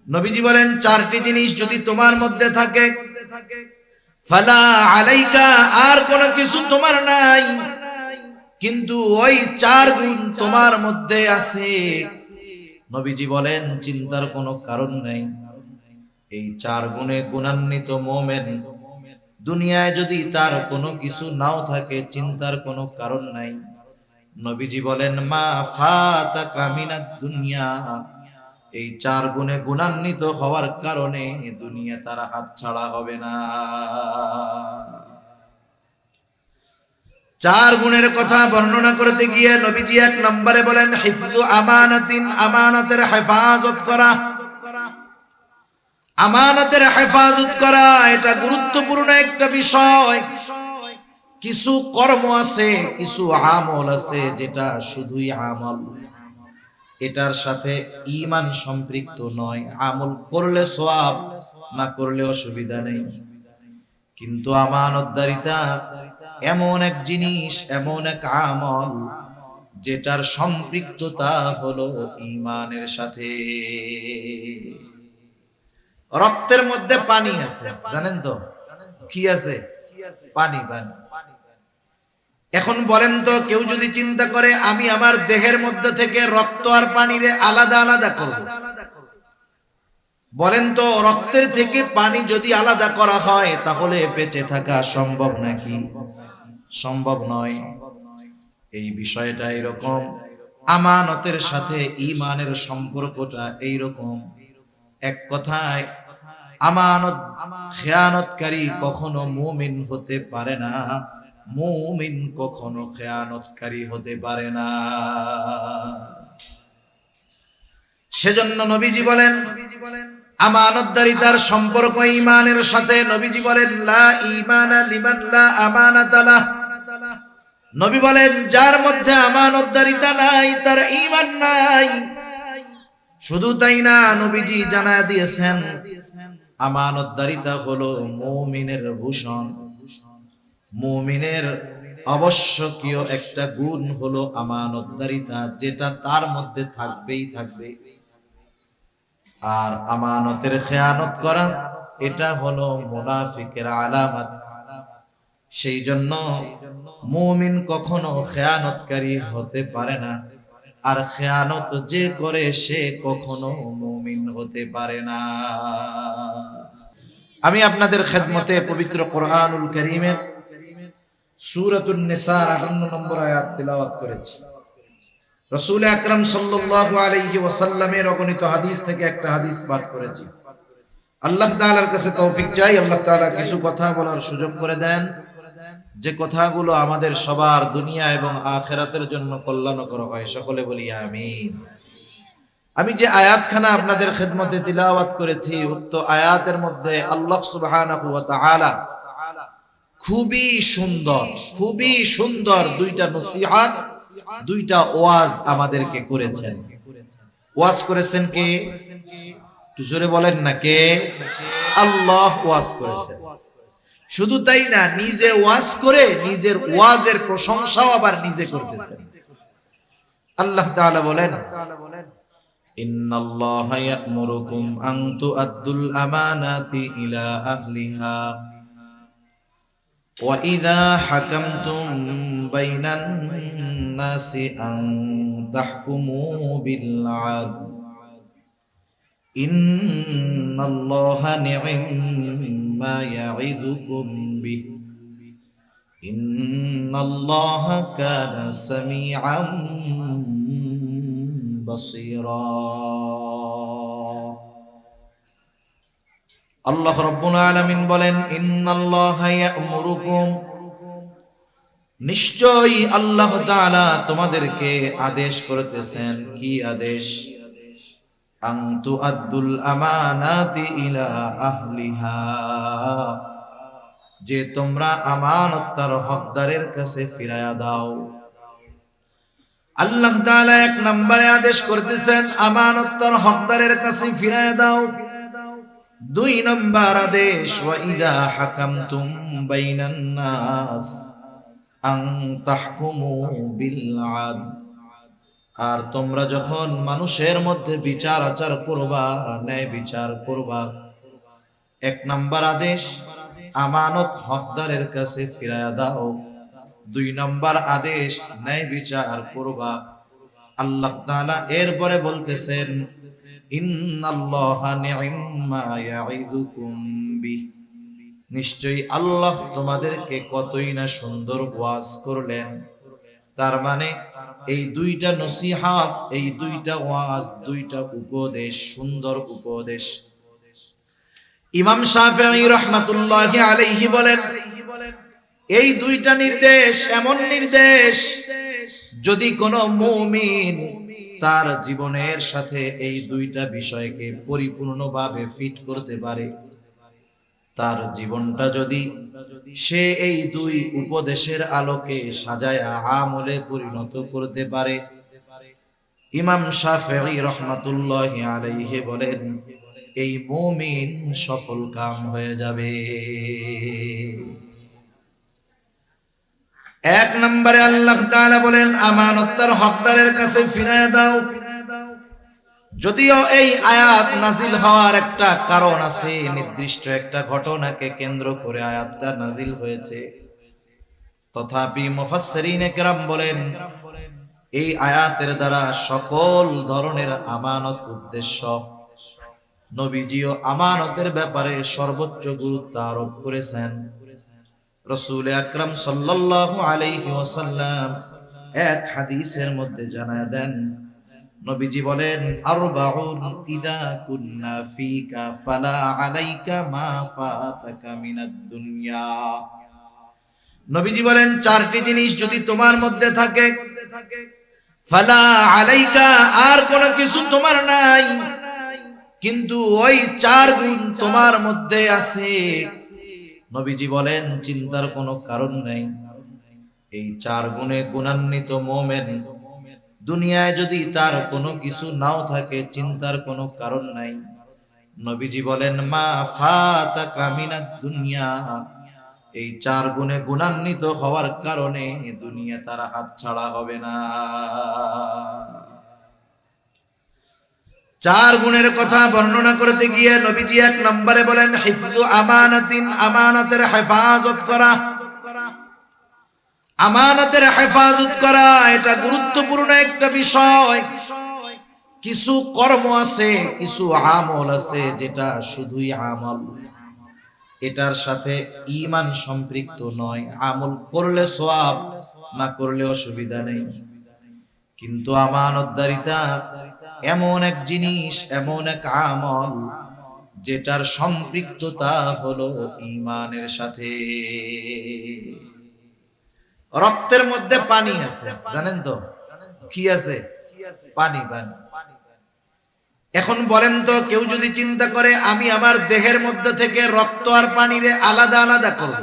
নবীজি বলেন চারটি জিনিস যদি তোমার মধ্যে থাকে, ফালা আলাইকা, আর কোনো কিছু তোমার নাই, কিন্তু ওই চার গুণ তোমার মধ্যে আছে, নবীজি বলেন চিন্তার কোনো কারণ নাই। এই চার গুণে গুণান্বিত মুমিন দুনিয়ায় যদি তার কোনো কিছু নাও থাকে, চিন্তার কোনো কারণ নাই। নবীজি বলেন মা ফাতাকা মিনাদ দুনিয়া, এই চার গুণে গুণান্বিত হওয়ার কারণে দুনিয়া তার হাতছাড়া হবে না। চার গুণের কথা বর্ণনা করতে গিয়ে নবীজি এক নম্বরে বলেন হিফযু আমানাতিন, আমানতের হেফাজত করা। আমানতের হেফাজত করা এটা গুরুত্বপূর্ণ একটা বিষয়। কিছু কর্ম আছে, কিছু আমল আছে যেটা শুধুই আমল, এটার সাথে ঈমান সম্পৃক্ত নয়। আমল করলে সওয়াব, না করলে অসুবিধা নেই। কিন্তু আমানতদারিতা এমন এক জিনিস, এমন এক আমল যেটার সম্পৃক্ততা হলো ঈমানের সাথে। রক্তের মধ্যে পানি আছে, জানেন তো কি আছে? পানি। এখন বলেন তো, কেউ যদি চিন্তা করে আমি আমার দেহের মধ্যে থেকে রক্ত আর পানিরে আলাদা আলাদা করব, বলেন তো রক্তের থেকে পানি যদি আলাদা করা হয় তাহলে বেঁচে থাকা সম্ভব নাকি? সম্ভব নয়। এই বিষয়টা এরকম, আমানতের সাথে ঈমানের সম্পর্কটা এইরকম। এক কথায় আমানত খেয়ানতকারী কখনো মুমিন হতে পারে না, মুমিন কখনো খেয়ানতকারী হতে পারে না। সেজন্য নবীজি বলেন আমানতদারিতার সম্পর্ক ঈমানের সাথে। নবীজি বলেন লা ঈমানা লিমান লা আমানাতা লাহ। নবী বলেন যার মধ্যে আমানতদারিতা নাই তার ঈমান নাই। শুধু তাই না, নবীজি জানায়া দিয়েছেন আমানতদারিতা হলো মুমিনের ভূষণ। মুমিনের আবশ্যকীয় একটা গুণ হলো আমানতদারিতা, যেটা তার মধ্যে থাকবেই থাকবে। আর আমানতের খেয়ানত করা এটা হলো মুনাফিকের আলামত। সেই জন্য মুমিন কখনো খেয়ানতকারী হতে পারে না, আর খেয়ানত যে করে সে কখনো মুমিন হতে পারে না। আমি আপনাদের খেদমতে পবিত্র কোরআনুল কারীমের সূরাতুন নিসার 58 নম্বর আয়াত তেলাওয়াত করেছি। রাসূল আকরাম সাল্লাল্লাহু আলাইহি ওয়াসাল্লামের অগণিত হাদিস থেকে একটা হাদিস পাঠ করেছি। আল্লাহ তাআলার কাছে তৌফিক চাই, আল্লাহ তাআলা কিছু কথা বলার সুযোগ করে দেন, যে কথাগুলো আমাদের সবার দুনিয়া এবং আখিরাতের জন্য কল্যাণকর হয়। সকলে বলি আমিন। আমি যে আয়াতখানা আপনাদের খেদমতে তিলাওয়াত করেছি, উক্ত আয়াতের মধ্যে আল্লাহ সুবহানাহু ওয়া তাআলা খুবই সুন্দর দুইটা নসিহত, দুইটা ওয়াজ আমাদেরকে করেছেন। ওয়াজ করেছেন কে? একটু জোরে বলেন না, কে? আল্লাহ ওয়াজ করেছেন। শুধু তাই না, নিজে ওয়াজ করে নিজের ওয়াজের প্রশংসাও আবার নিজে করতেছেন। আল্লাহ তাআলা বলেন ইন্নাল্লাহা ইয়া'মুরুকুম আন তু'আদ্দুল আমানাতি ইলা আহলিহা ওয়া ইযা হাকামতুম বাইনান নাসি আন তাহকুমু বিল আদল ইন্নাল্লাহা নি'ম্মা ইয়া'iদুকুম বিহি ইন্নাল্লাহা কানা সামিআন বাসীরা। আল্লাহ রাব্বুল আলামিন বলেন ইন্নাল্লাহা ইয়া'মুরুকুম, নিশ্চয়ই আল্লাহ তাআলা তোমাদেরকে আদেশ করতেছেন। কি আদেশ? আন তুআদ্দুল আমানাতি ইলা আহলিহা, যে তোমরা আমানত তার হকদারের কাছে ফিরায়া দাও। আল্লাহ তাআলা এক নম্বরে আদেশ করতেছেন আমানত তার হকদারের কাছে ফিরায়া দাও। দুই নম্বর আদেশ ওয়া ইযা হাকামতুম বাইনান নাস আন তাহকুমু বিল আদল, আর তোমরা যখন মানুষের মধ্যে বিচার আচার করবা, ন্যায় বিচার করবা, 1 নাম্বার আদেশ আমানত হকদারের কাছে ফিরায়া দাও। 2 নাম্বার আদেশ ন্যায় বিচার করবা। আল্লাহ তাআলা এরপরে বলতেছেন ইন্নাল্লাহা নি'ম্মা ইয়াইদুকুম বিহ, নিশ্চয়ই আল্লাহ তোমাদেরকে কতই না সুন্দর ওয়াজ করলেন। তার মানে এই 2টা নসিহত, এই 2টা ওয়াজ, 2টা উপদেশ, সুন্দর উপদেশ। ইমাম শাফিঈ রাহমাতুল্লাহি আলাইহি বলেন, এই 2টা নির্দেশ এমন নির্দেশ, যদি কোনো মুমিন তার জীবনের সাথে এই 2টা বিষয়কে পরিপূর্ণভাবে ফিট করতে পারে, তার জীবনটা যদি সে এই 2 উপদেশের আলোকে সাজায়া আমলে পরিণত করতে পারে, ইমাম শাফিঈ রাহমাতুল্লাহি আলাইহি বলেন এই মুমিন সফল কাম হয়ে যাবে। 1 নম্বরে আল্লাহ তাআলা বলেন আমানত তার হকদারের কাছে ফিরায় দাও। যদিও এই আয়াত নাজিল হওয়ার একটা কারণ আছে, নির্দিষ্ট একটা ঘটনাকে কেন্দ্র করে আয়াতটা নাজিল হয়েছে, তথাপি মুফাসসিরিনে কেরাম বলেন এই আয়াতের দ্বারা সকল ধরনের আমানত উদ্দেশ্য। নবীজিও আমানতের ব্যাপারে সর্বোচ্চ গুরুত্ব আরোপ করেছেন। রাসূল আকরাম সাল্লাল্লাহু আলাইহি ওয়াসাল্লাম এক হাদিসের মধ্যে জানায় দেন, নবীজি বলেন আরবাউন ইদা কুন্না ফিকা ফালা আলাইকা মা ফাতাকা মিনাদ দুনিয়া। নবীজি বলেন 4টি জিনিস যদি তোমার মধ্যে থাকে, ফালা আলাইকা, আর কোনো কিছু তোমার নাই, কিন্তু ওই 4 গুণ তোমার মধ্যে আছে, নবীজি বলেন চিন্তার কোনো কারণ নাই। এই 4 গুণে গুণান্বিত মুমিন দুনিয়ায় যদি তার কোনো কিছু নাও থাকে, চিন্তার কোনো কারণ নাই। নবীজি বলেন মা ফাতাকা মিনাদ দুনিয়া, এই 4 গুণে গুণান্বিত হওয়ার কারণে দুনিয়া তার হাতছাড়া হবে না। 4 গুণের কথা বর্ণনা করতে গিয়ে নবীজি 1 নম্বরে বলেন হিফযু আমানাতিন, আমানতের হেফাজত করা। আমানতের হেফাজত করা এটা গুরুত্বপূর্ণ একটা বিষয়। কিছু কর্ম আছে, কিছু আমল আছে যেটা শুধুই আমল, এটার সাথে ঈমান সম্পৃক্ত নয়। আমল করলে সওয়াব, না করলে অসুবিধা নেই। কিন্তু আমানতদারিতা এমন এক জিনিস, এমন এক আমল যেটার সম্পৃক্ততা হলো ঈমানের সাথে। রক্তের মধ্যে পানি আছে, জানেন তো কি আছে? পানি। এখন বলেন তো, কেউ যদি চিন্তা করে আমি আমার দেহের মধ্যে থেকে রক্ত আর পানিরে আলাদা আলাদা করব,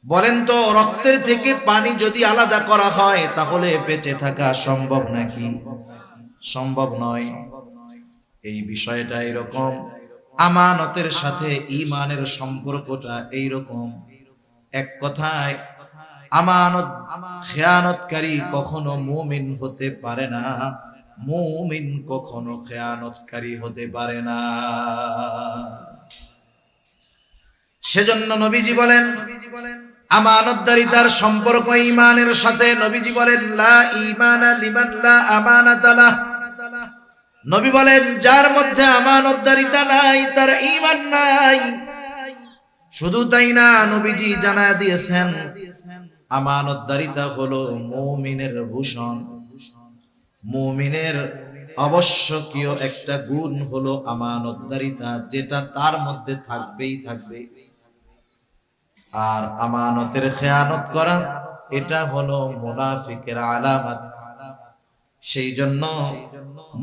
বলেন তো রক্তের থেকে পানি যদি আলাদা করা হয় তাহলে বেঁচে থাকা সম্ভব নাকি? সম্ভব নয়। এই বিষয়টা এরকম, আমানতের সাথে ঈমানের সম্পর্কটা এইরকম। এক কথায় আমানত খেয়ানতকারী কখনো মুমিন হতে পারে না, মুমিন কখনো খেয়ানতকারী হতে পারে না। সেজন্য নবীজি বলেন আমানতদারিতার সম্পর্ক ঈমানের সাথে। নবীজি বলেন লা ঈমানা লিমান লা আমানাতা লাহ। নবী বলেন যার মধ্যে আমানতদারিতা নাই তার ঈমান নাই। শুধু তাই না, নবীজি জানায় দিয়েছেন আমানতদারিতা হলো মুমিনের ভূষণ। মুমিনের আবশ্যকীয় একটা গুণ হলো আমানতদারিতা, যেটা তার মধ্যে থাকবেই থাকবে। আর আমানতের খেয়ানত করা এটা হলো মুনাফিকের আলামত। সেই জন্য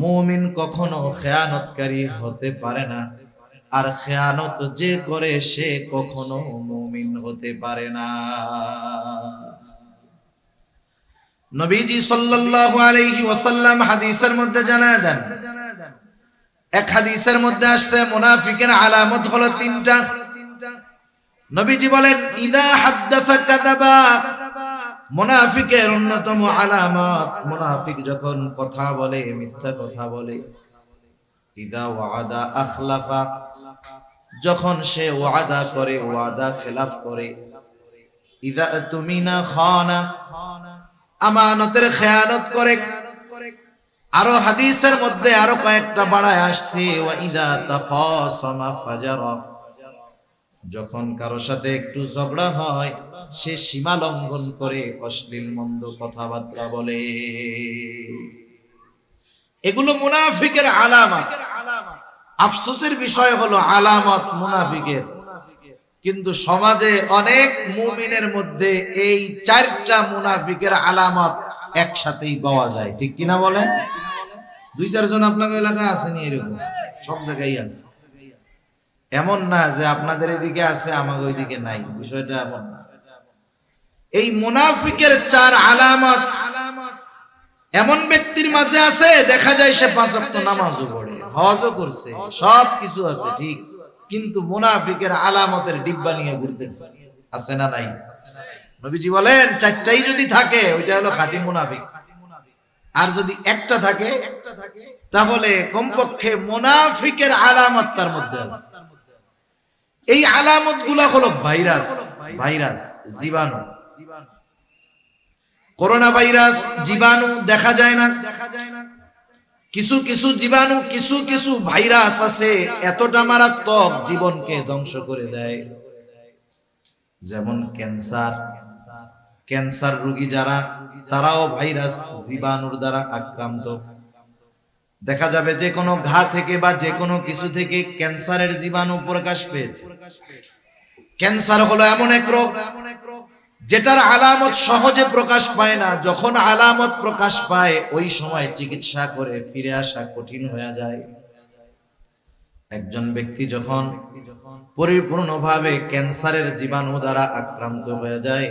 মুমিন কখনো খেয়ানতকারী হতে পারে না, আর খেয়ানত যে করে সে কখনো মুমিন হতে পারে না। নবীজি সাল্লাল্লাহু আলাইহি ওয়াসাল্লাম হাদিসের মধ্যে জানায় দেন, এক হাদিসের মধ্যে আসছে মুনাফিকের আলামত হলো 3টা। নবীজি বলেন ইদা হাদ্দাসা কাযাবা, মুনাফিকের অন্যতম আলামত, মুনাফিক যখন কথা বলে মিথ্যা কথা বলে, ইদা ওয়াদা আখলাফা, যখন সে ওয়াদা করে ওয়াদা খেলাফ করে, ইদা তুমিনা খানা, আমানতের খেয়ানত করে। আরো হাদিসের মধ্যে আরো কয়েকটা বাড়ায় আসছে, ওয়া ইদা তাখাসামা ফাজারা, যখন কারো সাথে একটু ঝগড়া হয় সে সীমা লঙ্ঘন করে অশ্লীল মন্দ কথাবার্তা বলে। এগুলো মুনাফিকের আলামত। আফসোসের বিষয় হলো আলামত মুনাফিকের, কিন্তু সমাজে অনেক মুমিনের মধ্যে এই চারটা মুনাফিকের আলামত একসাথেই পাওয়া যায়, ঠিক কিনা বলেন? 2-4 জন আপনাদের এলাকায় আসেনি এরকম? সব জায়গায় আছে। এমন না যে আপনাদের এদিকে আছে আমাদের ওইদিকে নাই, বিষয়টা এমন না। এই মুনাফিকের 4 আলামত এমন ব্যক্তির মাঝে আছে, দেখা যায় সে 5 ওয়াক্ত নামাজও পড়ে, হজও করছে, সব কিছু আছে ঠিক, কিন্তু মুনাফিকের আলামতের ডিব্বা নিয়ে ঘুরতেছে। আছে না নাই? নবীজি বলেন 4টাই যদি থাকে ওইটা হলো খাঁটি মুনাফিক, আর যদি একটা থাকে তাহলে কমপক্ষে মুনাফিকের আলামত তার মধ্যে আছে। এই আলামত গুলা হলো ভাইরাস, জীবাণু। করোনা ভাইরাস জীবাণু দেখা যায় না, কিছু কিছু জীবাণু, কিছু কিছু ভাইরাস আছে এতটা মারাত্মক জীবনকে ধ্বংস করে দেয়। যেমন ক্যান্সার রোগী যারা, তারাও ভাইরাস জীবাণুর দ্বারা আক্রান্ত। দেখা যাবে যে কোনো ঘা থেকে বা যে কোনো কিছু থেকে ক্যান্সারের জীবাণু প্রকাশ পেয়েছে। ক্যান্সার হলো এমন এক রোগ যেটার আলামত সহজে প্রকাশ পায় না, যখন আলামত প্রকাশ পায় ওই সময় চিকিৎসা করে ফিরে আসা কঠিন হয়ে যায়। একজন ব্যক্তি যখন পরিপূর্ণভাবে ক্যান্সারের জীবাণু দ্বারা আক্রান্ত হয়ে যায়,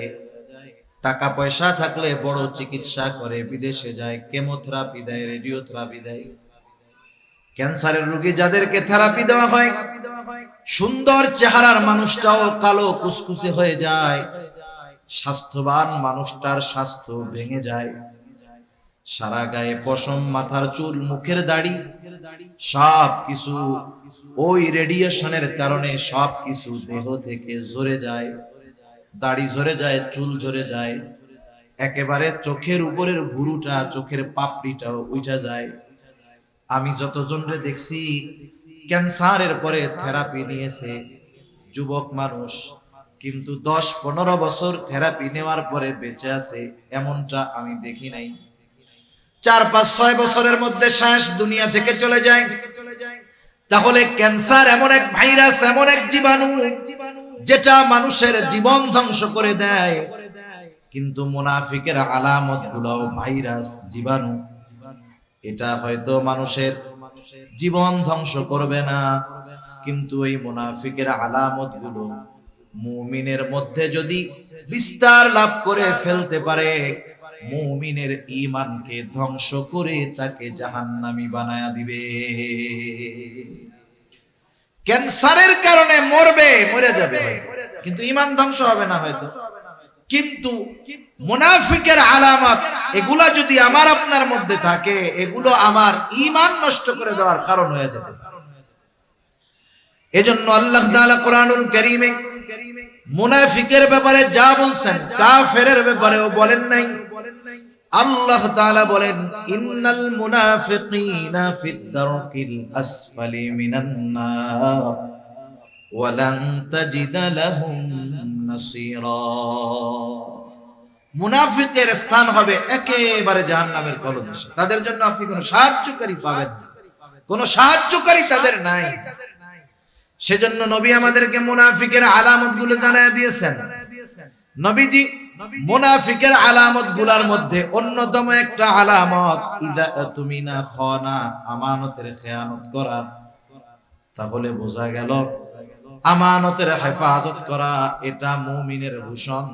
টাকা পয়সা থাকলে বড় চিকিৎসা করে বিদেশে যায়, কেমোথেরাপি দেয়, রেডিওথেরাপি দেয়। ক্যান্সারের রোগী যাদেরকে থেরাপি দেওয়া হয়, সুন্দর চেহারার মানুষটাও কালো কুচকুচে হয়ে যায়, স্বাস্থ্যবান মানুষটার স্বাস্থ্য ভেঙে যায়, সারা গায়ে পশম, মাথার চুল, মুখের দাড়ি, সব কিছু ওই রেডিয়েশনের কারণে সব কিছু দেহ থেকে ঝরে যায়, দাড়ি ঝরে যায়, চুল ঝরে যায়, একেবারে চোখের উপরের ভুরুটা, চোখের পাপড়িটাও উঠে যায়। আমি যতজনরে দেখছি ক্যান্সারের পরে থেরাপি নিয়েছে, যুবক মানুষ, কিন্তু 10-15 বছর থেরাপি নেওয়ার পরে বেঁচে আছে, এমনটা আমি দেখি নাই। 4-5-6 বছরের মধ্যে শেষ, দুনিয়া থেকে চলে যায়। তাহলে ক্যান্সার এমন এক ভাইরাস, এমন এক জীবাণু যেটা মানুষের জীবন ধ্বংস করে দেয়। কিন্তু মুনাফিকের আলামত গুলো ভাইরাস, জীবাণু, এটা হয়তো মানুষের জীবন ধ্বংস করবে না, কিন্তু এই মুনাফিকের আলামত গুলো মুমিনের মধ্যে যদি বিস্তার লাভ করে ফেলতে পারে, মুমিনের ঈমানকে ধ্বংস করে তাকে জাহান্নামী বানায়া দিবে। ক্যান্সারের কারণে মরে যাবে, কিন্তু ঈমান ধ্বংস হবে না হয়তো। কিন্তু মুনাফিকের আলামত এগুলা যদি আমার আপনার মধ্যে থাকে, এগুলো আমার ঈমান নষ্ট করে দেওয়ার কারণ হয়ে যাবে। এজন্য আল্লাহ তাআলা কোরআনুল কারীমে মুনাফিকের ব্যাপারে যা বলছেন, কাফেরের ব্যাপারেও বলেন নাই। আল্লাহ তাআলা বলেন, ইন্নাল মুনাফিকিনা ফিদ দারকিল আসফালি মিনান নার ওয়া লান তাজিদা লাহুম নাসীরা। মুনাফিকের স্থান হবে একেবারে জাহান্নামের তলদেশে, তাদের জন্য আপনি কোনো সাহায্যকারী পাবেন না, কোনো সাহায্যকারী তাদের নাই। সেজন্য নবী আমাদেরকে মুনাফিকের আলামত গুলো জানায় দিয়েছেন। নবীজি মুনাফিকের আলামত গুলার মধ্যে অন্যতম একটা আলামত, ইদা তুমিনা খানা, আমানতের খেয়ানত করা। তাহলে বোঝা গেল আমানতের হেফাজত করা এটা মুমিনের ভূষণ,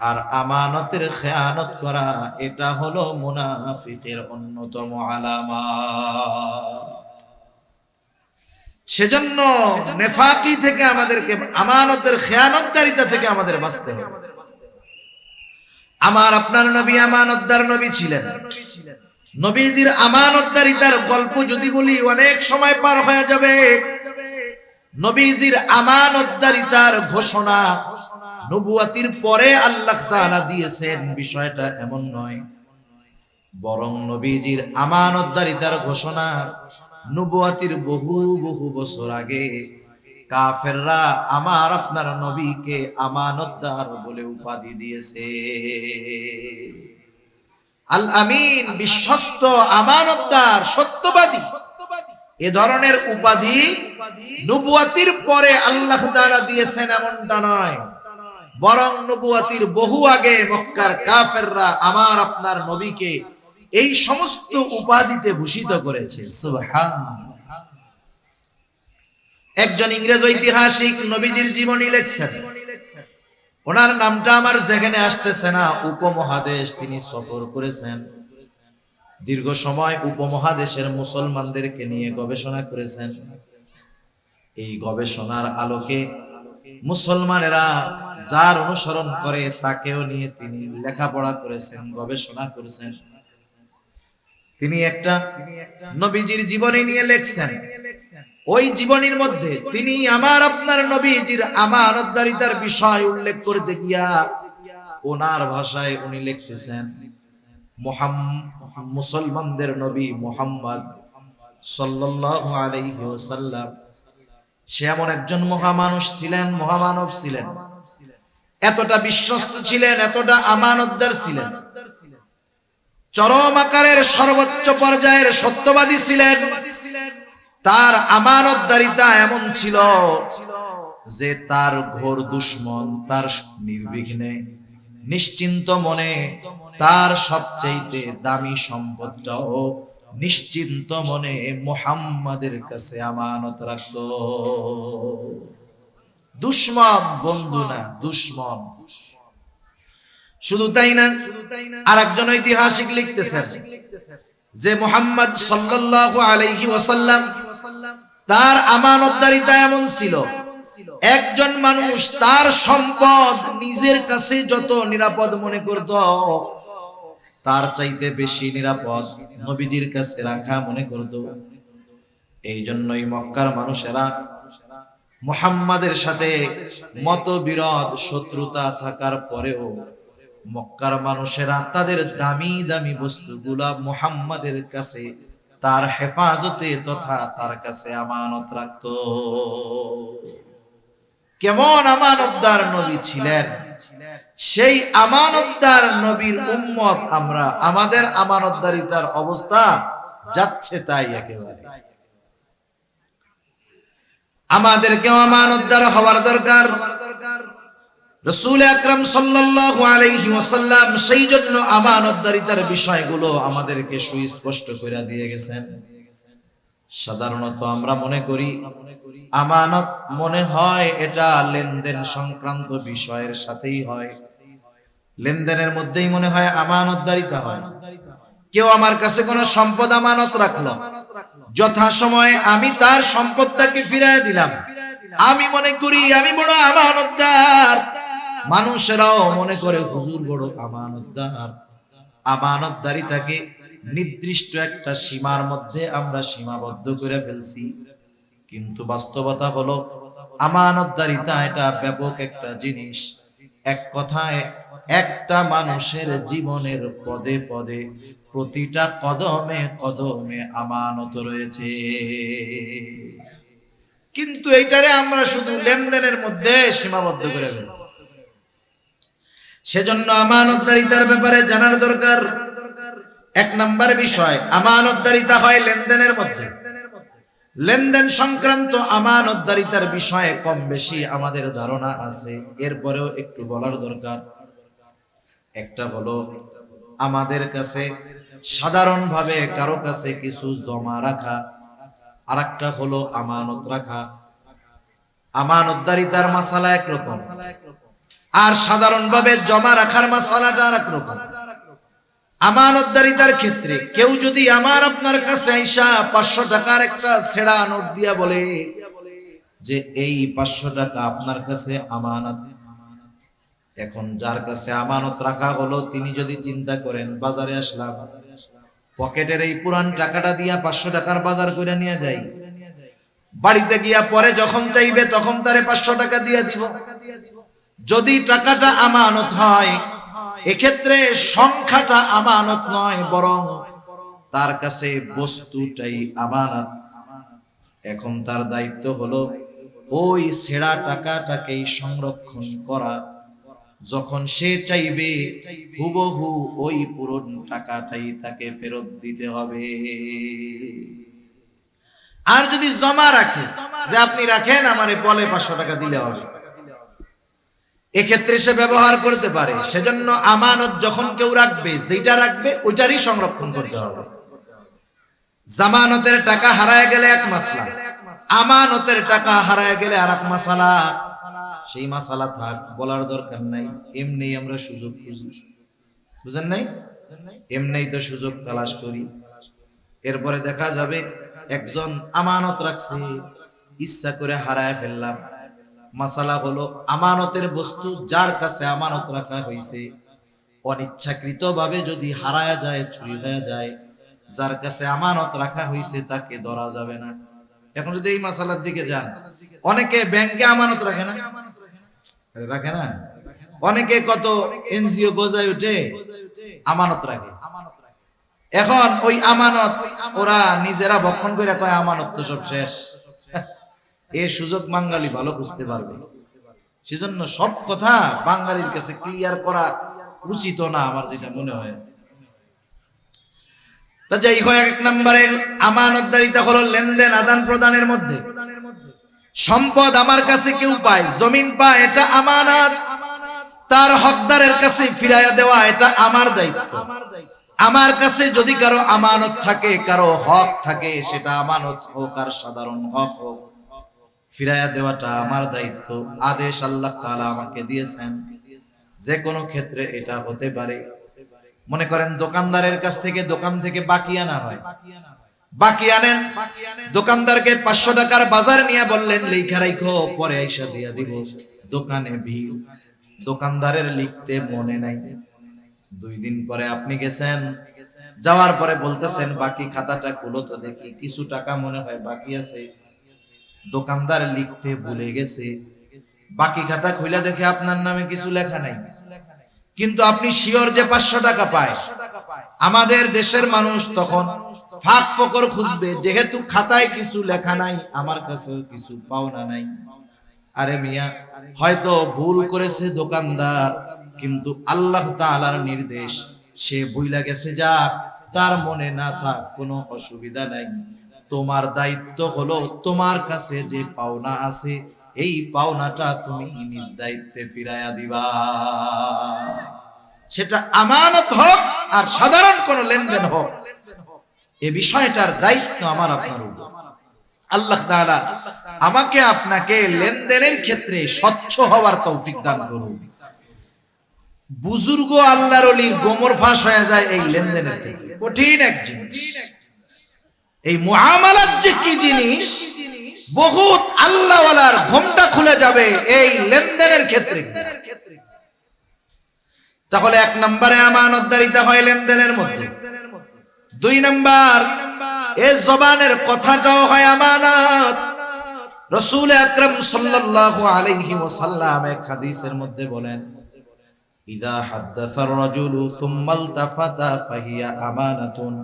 আর আমানতের খেয়ানত করা এটা হলো মুনাফিকের অন্যতম আলামত। সেজন্য নেফাকি থেকে আমাদেরকে, আমানতের খেয়ানতকারিতা থেকে আমাদের বাঁচতে হবে। আমার আপনার নবী আমানতদার নবী ছিলেন। নবীজির আমানতদারিতার গল্প যদি বলি অনেক সময় পার হয়ে যাবে। নবীজির আমানতদারিতার ঘোষণা নবুয়াতির পরে আল্লাহ তাআলা দিয়েছেন, বিষয়টা এমন নয়। বরং নবীজির আমানতদারিতার ঘোষণা নবুয়াতির বহু বহু বছর আগে কাফেররা আমার আপনার নবীকে আমানতদার বলে উপাধি দিয়েছে। আল আমিন, বিশ্বস্ত, আমানতদার, সত্যবাদী, এ ধরনের উপাধি নবুয়াতির পরে আল্লাহ তাআলা দিয়েছেন এমনটা নয়। বরং নবুয়াতির বহু আগে মক্কার কাফেররা আমার আপনার নবীকে এই সমস্ত উপাধিতে ভূষিত করেছে। সুবহানাল্লাহ। একজন ইংরেজ ঐতিহাসিক নবীজির জীবনী লিখছেন, ওনার নামটা আমার যেখানে আসতেছে না। উপমহাদেশ তিনি সফর করেছেন, দীর্ঘ সময় উপমহাদেশের মুসলমানদেরকে নিয়ে গবেষণা করেছেন। এই গবেষণার আলোকে মুসলমানেরা যার অনুসরণ করে তাকেও নিয়ে তিনি লেখাপড়া করেছেন, গবেষণা করেছেন। তিনি একটা নবীজির জীবনী নিয়ে লিখছেন। ওই জীবনীর মধ্যে তিনি আমার আপনার নবীজির আমানতদারিতার বিষয় উল্লেখ করতে গিয়া ওনার ভাষায় উনি লিখতেছেন, মুসলমানদের নবী মুহাম্মদ সাল্লাল্লাহু আলাইহি ওয়াসাল্লাম সে এমন একজন মহামানুষ ছিলেন, মহামানব ছিলেন, এতটা বিশ্বস্ত ছিলেন, এতটা আমানতদার ছিলেন, চরম আকারের সর্বোচ্চ পর্যায়ের সত্যবাদী ছিলেন। তার আমানতদারিতা এমন ছিল যে তার ঘোর দুশমন তার নির্বিঘ্নে নিশ্চিন্ত মনে তার সবচেয়ে দামি সম্পদটাও নিশ্চিন্ত মনে মুহাম্মাদের কাছে আমানত রাখত। দুশমন বন্ধু না, দুশমন। শুধু তাই না, আরেকজন ঐতিহাসিক লিখতেছেন যে মুহাম্মদ সাল্লাল্লাহু আলাইহি ওয়াসাল্লাম তার আমানতদারিতা এমন ছিল, একজন মানুষ তার সম্পদ নিজের কাছে যত নিরাপদ মনে করত, তার চাইতে বেশি নিরাপদ নবীজির কাছে রাখা মনে করত। এই জন্যই মক্কার মানুষেরা মুহাম্মাদের সাথে মতবিরোধ, শত্রুতা থাকার পরেও মক্কার মানুষেরা তাদের দামি দামি বস্তুগুলা মুহাম্মাদের কাছে তার হেফাজতে তথা তার কাছে আমানত রাখত। কেমন আমানতদার নবী ছিলেন! সেই আমানতদার নবীর উম্মত আমরা, আমাদের আমানতদারিতার অবস্থা যাচ্ছে তাই। একেবারে আমাদেরকেও আমানতদার হওয়ার দরকার। রাসূল আকরাম সাল্লাল্লাহু আলাইহি ওয়াসাল্লাম সেই জন্য আমানতদারিতার বিষয়গুলো আমাদেরকে সুস্পষ্ট করে দিয়ে গেছেন। সাধারণত আমরা মনে করি আমানত মনে হয় এটা লেনদেন সংক্রান্ত বিষয়ের সাথেই হয়, লেনদেনের মধ্যেই মনে হয় আমানতদারিতা হয়। কেউ আমার কাছে কোনো সম্পদ আমানত রাখলো, যথাসময়ে আমি তার সম্পদটাকে ফিরিয়ে দিলাম, আমি মনে করি আমি বড় আমানতদার। মানুষেরাও মনে করে হুজুর বড় আমানতদার। আমানতদারিতাকে নির্দিষ্ট একটা সীমার মধ্যে আমরা সীমাবদ্ধ করে ফেলছি, কিন্তু বাস্তবতা হলো আমানতদারিতা এটা ব্যাপক একটা জিনিস। এক কথায় একটা মানুষের জীবনের পদে পদে প্রতিটা কদমে কদমে আমানত রয়েছে, কিন্তু এইটারে আমরা শুধু লেনদেনের মধ্যে সীমাবদ্ধ করে ফেলছি। সেজন্য আমানতদারিতার ব্যাপারে জানার দরকার। এক নাম্বার বিষয়, আমানতদারিতা হয় লেনদেনের মধ্যে। লেনদেন সংক্রান্ত আমানতদারিতার বিষয়ে কম বেশি আমাদের ধারণা আছে, এরপরেও একটু বলার দরকার। একটা হলো আমাদের কাছে সাধারণভাবে কারো কাছে কিছু জমা রাখা, আর একটা হলো আমানত রাখা। আমানতদারিতার মাসালা একরকম, আর সাধারণভাবে জমা রাখার মাসালাটা আর একরকম। আমানতদারিতার ক্ষেত্রে কেউ যদি আমার আপনার কাছে আইসা 500 টাকার একটা ছেঁড়া নোট দিয়া বলে যে এই 500 টাকা আপনার কাছে আমানত, এখন যার কাছে আমানত রাখা হলো তিনি যদি চিন্তা করেন বাজারে আসলাম, পকেটের এই পুরান টাকাটা দিয়া 500 টাকার বাজার করে নিয়ে যাই, বাড়িতে গিয়া পরে যখন চাইবে তখন তারে 500 টাকা দিয়ে দিব। যদি টাকাটা আমানত হয়, এক্ষেত্রে সংখ্যাটা আমানত নয়, বরং তার কাছে বস্তুটাই আমানত। এখন তার দায়িত্ব হলো ওই ছেঁড়া টাকাটাকেই সংরক্ষণ করা। যখন সে চাইবে হুবহু ওই পুরন টাকাটাই তাকে ফেরত দিতে হবে। আর যদি জমা রাখে, যে আপনি রাখেন আমারে বলে 500 টাকা দিলে হবে, এক্ষেত্রে সে ব্যবহার করতে পারে। সেজন্য আমানত যখন কেউ রাখবে, যেটা রাখবে ওইটারই সংরক্ষণ করতে হবে। জামানতের টাকা হারায় গেলে এক মাসলা, আমানতের টাকা হারায় গেলে আর এক মাসালা। সেই মাসালা থাক, বলার দরকার নাই, এমনি আমরা সুযোগ খুঁজি, বুঝেন নাই? এমনি তো সুযোগ তালাশ করি। এরপরে দেখা যাবে একজন আমানত রাখছে, ইচ্ছা করে হারায় ফেললাম। মাসালা হলো আমানতের বস্তু যার কাছে আমানত রাখা হয়েছে, অনিচ্ছাকৃত ভাবে যদি হারায় যায়, চুরি হয়ে যায়, যার কাছে আমানত রাখা হয়েছে তাকে ধরা যাবে না। এখন যদি এই মাসালার দিকে যান, অনেকে ব্যাংকে আমানত রাখে না, রাখে না, অনেকে কত এনজিও গজায় উঠে আমানত রাখে। এখন ওই আমানত ওরা নিজেরা ভক্ষণ করে কয় আমানত তো সব শেষ। এই সুযোগ বাঙালি ভালো বুঝতে পারবে। সেজন্য সব কথা বাঙালির কাছে ক্লিয়ার করা উচিত না, আমার যেটা মনে হয়। তা যাই হোক, 1 নম্বরে আমানতদারিতা হলো লেনদেন আদান প্রদানের মধ্যে। সম্পদ আমার কাছে কেউ পায়, জমিন পায়, এটা আমানত। তার হকদারের কাছে ফিরাইয়া দেওয়া এটা আমার দায়িত্ব। আমার কাছে যদি কারো আমানত থাকে, কারো হক থাকে, সেটা আমানত হোক আর সাধারণ হক হোক, ফিরাইয়া দেওয়াটা আমার দায়িত্ব। আদেশ আল্লাহ তাআলা আমাকে দিয়েছেন। যে কোনো ক্ষেত্রে এটা হতে পারে। মনে করেন দোকানদারের কাছ থেকে, দোকান থেকে বাকি আনা হয়, বাকি আনেন, দোকানদারকে 500 টাকার বাজার নিয়ে বললেন লেখা রাখো, পরে আইসা দিয়া দিব। দোকানে ভিড়, দোকানদারের লিখতে মনে নাই। 2 দিন পরে আপনি গেছেন, যাওয়ার পরে বলতেছেন বাকি খাতাটা খুলো তো দেখি, কিছু টাকা মনে হয় বাকি আছে। দোকানদার লিখতে ভুলে গেছে, বাকি খাতা খুলে দেখে আপনার নামে কিছু লেখা নাই, কিন্তু আপনি শিওর যে 500 টাকা পায়। আমাদের দেশের মানুষ তখন ফাঁক ফকর খুঁজবে, যেহেতু খাতায় কিছু লেখা নাই, আমার কাছেও কিছু পাওনা নাই। আরে মিয়া, হয়তো ভুল করেছে দোকানদার, কিন্তু আল্লাহ তাআলার নির্দেশ, সে ভুইলা গেছে, যাক, তার মনে না থাক, কোনো অসুবিধা নাই। তোমার দায়িত্ব হলো তোমার কাছে যে পাওনা আছে, এই পাওনাটা তুমি নিজ দায়িত্বে ফিরাইয়া দিবা। সেটা আমানত হোক আর সাধারণ কোন লেনদেন হোক, এই বিষয়টার দায়িত্ব আমার আপনার উপর। আল্লাহ তাআলা আমাকে আপনাকে লেনদেনের ক্ষেত্রে স্বচ্ছ হওয়ার তৌফিক দান করুন। বুজুর্গ আল্লাহর ওলির গোমর ফাঁস হয়ে যায় এই লেনদেনের ক্ষেত্রে। কঠিন এক জিনিস এই মুআমালাত, যে কি জিনিস, বহুত আল্লাহওয়ালার ঘোমটা খুলে যাবে এই লেনদেনের ক্ষেত্রে। তাহলে 1 নম্বরে আমানতদারিতা হয় লেনদেনের মধ্যে। 2 নম্বর, এই জবানের কথাটাও হয় আমানত। রাসূল আকরাম সাল্লাল্লাহু আলাইহি ওয়াসাল্লাম এক হাদিসের মধ্যে বলেন, ইযা হাদাসার রাজুলু সুম্মা ইলতাফাতা ফাহিয়া আমানাতুন।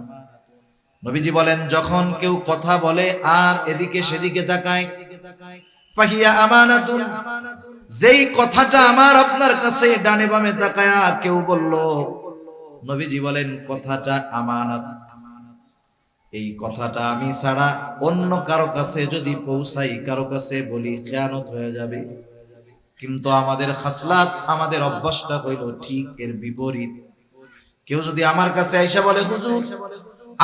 নবীজি বলেন, যখন কেউ কথা বলে আর এদিকে সেদিকে তাকায়, ফাহিয়া আমানাতুন, যেই কথাটা আমার আপনার কাছে ডানে বামে তাকায়া কেউ বলল, নবীজি বলেন কথাটা আমানত। এই কথাটা আমি ছাড়া অন্য কারো কাছে যদি পৌঁছাই, কারো কাছে বলি, খেয়ানত হয়ে যাবে। কিন্তু আমাদের খাসলাত, আমাদের অভ্যাসটা হইল ঠিক এর বিপরীত। কেউ যদি আমার কাছে আইসা বলে, হুজুর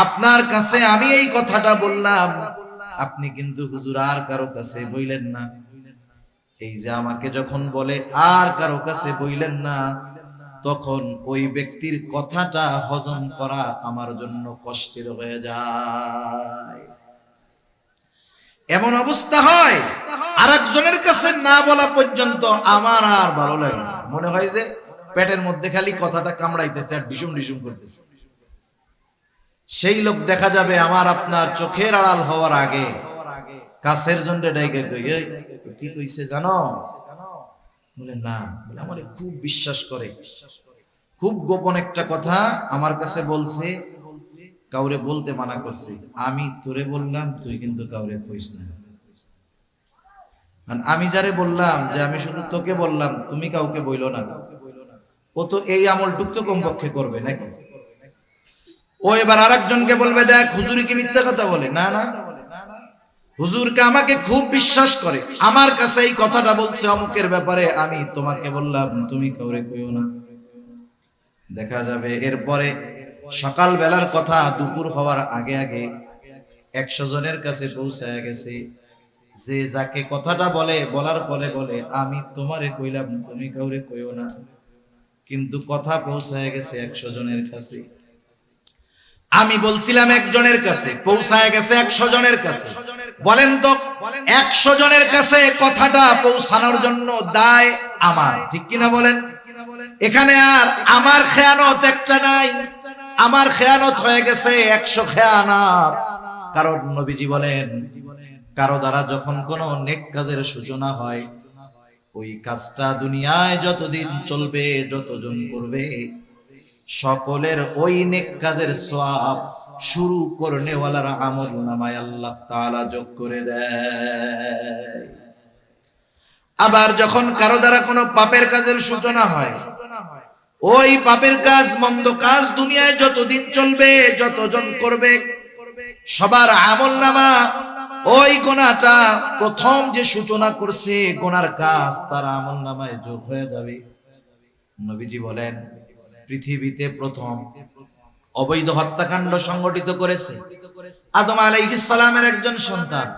আপনার কাছে আমি এই কথাটা বললাম, আপনি কিন্তু হুজুর আর কারো কাছে বইলেন না। এই যে আমাকে যখন বলে আর কারো কাছে বইলেন না, তখন ওই ব্যক্তির কথাটা হজম করা আমার জন্য কষ্টের হয়ে যায়। এমন অবস্থা হয় আরেকজনের কাছে না বলা পর্যন্ত আমার আর ভালো লাগে না, মনে হয় যে পেটের মধ্যে খালি কথাটা কামড়াইতেছে আর ডিসুম ডিসুম করতেছে। সেই লোক দেখা যাবে আমার আপনার চোখের আড়াল হওয়ার আগে কাছের জন্য ডাইকে কই, এই কি কইছে জানো? বলে না, বলে আমারে খুব বিশ্বাস করে, খুব গোপন একটা কথা আমার কাছে বলছে, কাউরে বলতে মানা করছে, আমি তোরে বললাম তুই কিন্তু কাউরে কইস না। আমি যারে বললাম যে আমি শুধু তোকে বললাম তুমি কাউকে বইলো না, ও তো এই আমলটুক তো কমপক্ষে করবে নাকি? ও এবার আরেকজনকে বলবে দেখ হুজুর কি মিথ্যা কথা বলে, না না হুজুরকে আমাকে খুব বিশ্বাস করে, আমার কাছে এই কথাটা বলছে অমুকের ব্যাপারে, আমি তোমাকে বললাম তুমি কাউরে কইও না। দেখা যাবে এরপরে সকাল বেলার কথা দুপুর হওয়ার আগে আগে 100 জনের কাছে পৌঁছায় গেছে, যে যাকে কথাটা বলে বলার পরে বলে আমি তোমারে কইলাম তুমি কাউরে কইও না, কিন্তু কথা পৌঁছায় গেছে 100 জনের কাছে। আমি বলছিলাম একজনের কাছে, পৌঁছায় গেছে 100 জনের কাছে। বলেন তো 100 জনের কাছে কথাটা পৌঁছানোর জন্য দায় আমার, ঠিক কিনা বলেন? এখানে আর আমার খেয়ানত একটা নাই, আমার খেয়ানত হয়ে গেছে 100 খেয়ানত। কারণ নবীজি বলেন কারো দ্বারা যখন কোনো নেক কাজের সূচনা হয়, ওই কাজটা দুনিয়ায় যতদিন চলবে, যতজন করবে, সকলের ওই নেক কাজের সওয়াব শুরু করনেওয়ালার আমল নামায় আল্লাহ তাআলা যোগ করে দেয়। আবার যখন কারো দ্বারা কোনো পাপের কাজের সূচনা হয়, ওই পাপের কাজ, মন্দ কাজ দুনিয়ায় যতদিন চলবে, যতজন করবে, সবার আমলনামা ওই গোনাটা প্রথম যে সূচনা করছে গোনার কাজ তার আমলনামায় যোগ হয়ে যাবে। নবীজি বলেন পৃথিবীতে প্রথম অবৈধ হত্যাকাণ্ড সংগঠিত করেছে আদম আলাইহিস সালামের একজন সন্তান।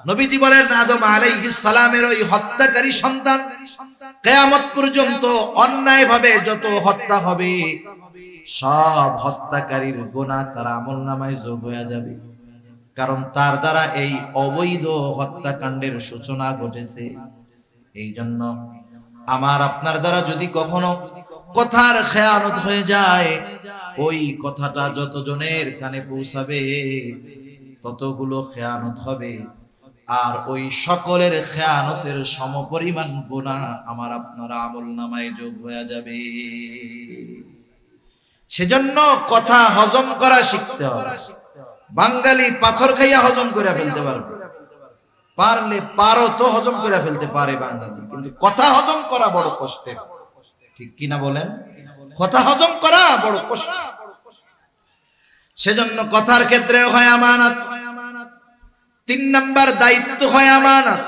নবীজি বলেন আদম আলাইহিস সালামের ওই হত্যাকারী সন্তান কিয়ামত পর্যন্ত অন্যায়ভাবে যত হত্যা হবে, সব হত্যাকারীর গুনাহ তার আমলনামায় যোগ হয়ে যাবে, কারণ তার দ্বারা এই অবৈধ হত্যাকাণ্ডের সূচনা ঘটেছে। এই জন্য আমার আপনার দ্বারা যদি কখনো কথার খেয়ানত হয়ে যায়, ওই কথাটা যতজনের কানে পৌঁছাবে ততগুলো খেয়ানত হবে, আর ওই সকলের খেয়ানতের সমপরিমাণ গুনাহ আমার আপনার আমলনামায় যোগ হয়ে যাবে। সেজন্য কথা হজম করা শিখতে হবে। বাঙালি পাথর খাইয়া হজম করে ফেলতে পারবে, পারলে পারো তো হজম করে ফেলতে পারে বাঙালি, কিন্তু কথা হজম করা বড় কষ্টের, ঠিক কিনা বলেন? কথা হজম করা বড় কষ্ট। সেজন্য কথার ক্ষেত্রে হয় আমানত। 3 নাম্বার দায়িত্ব হয় আমানত।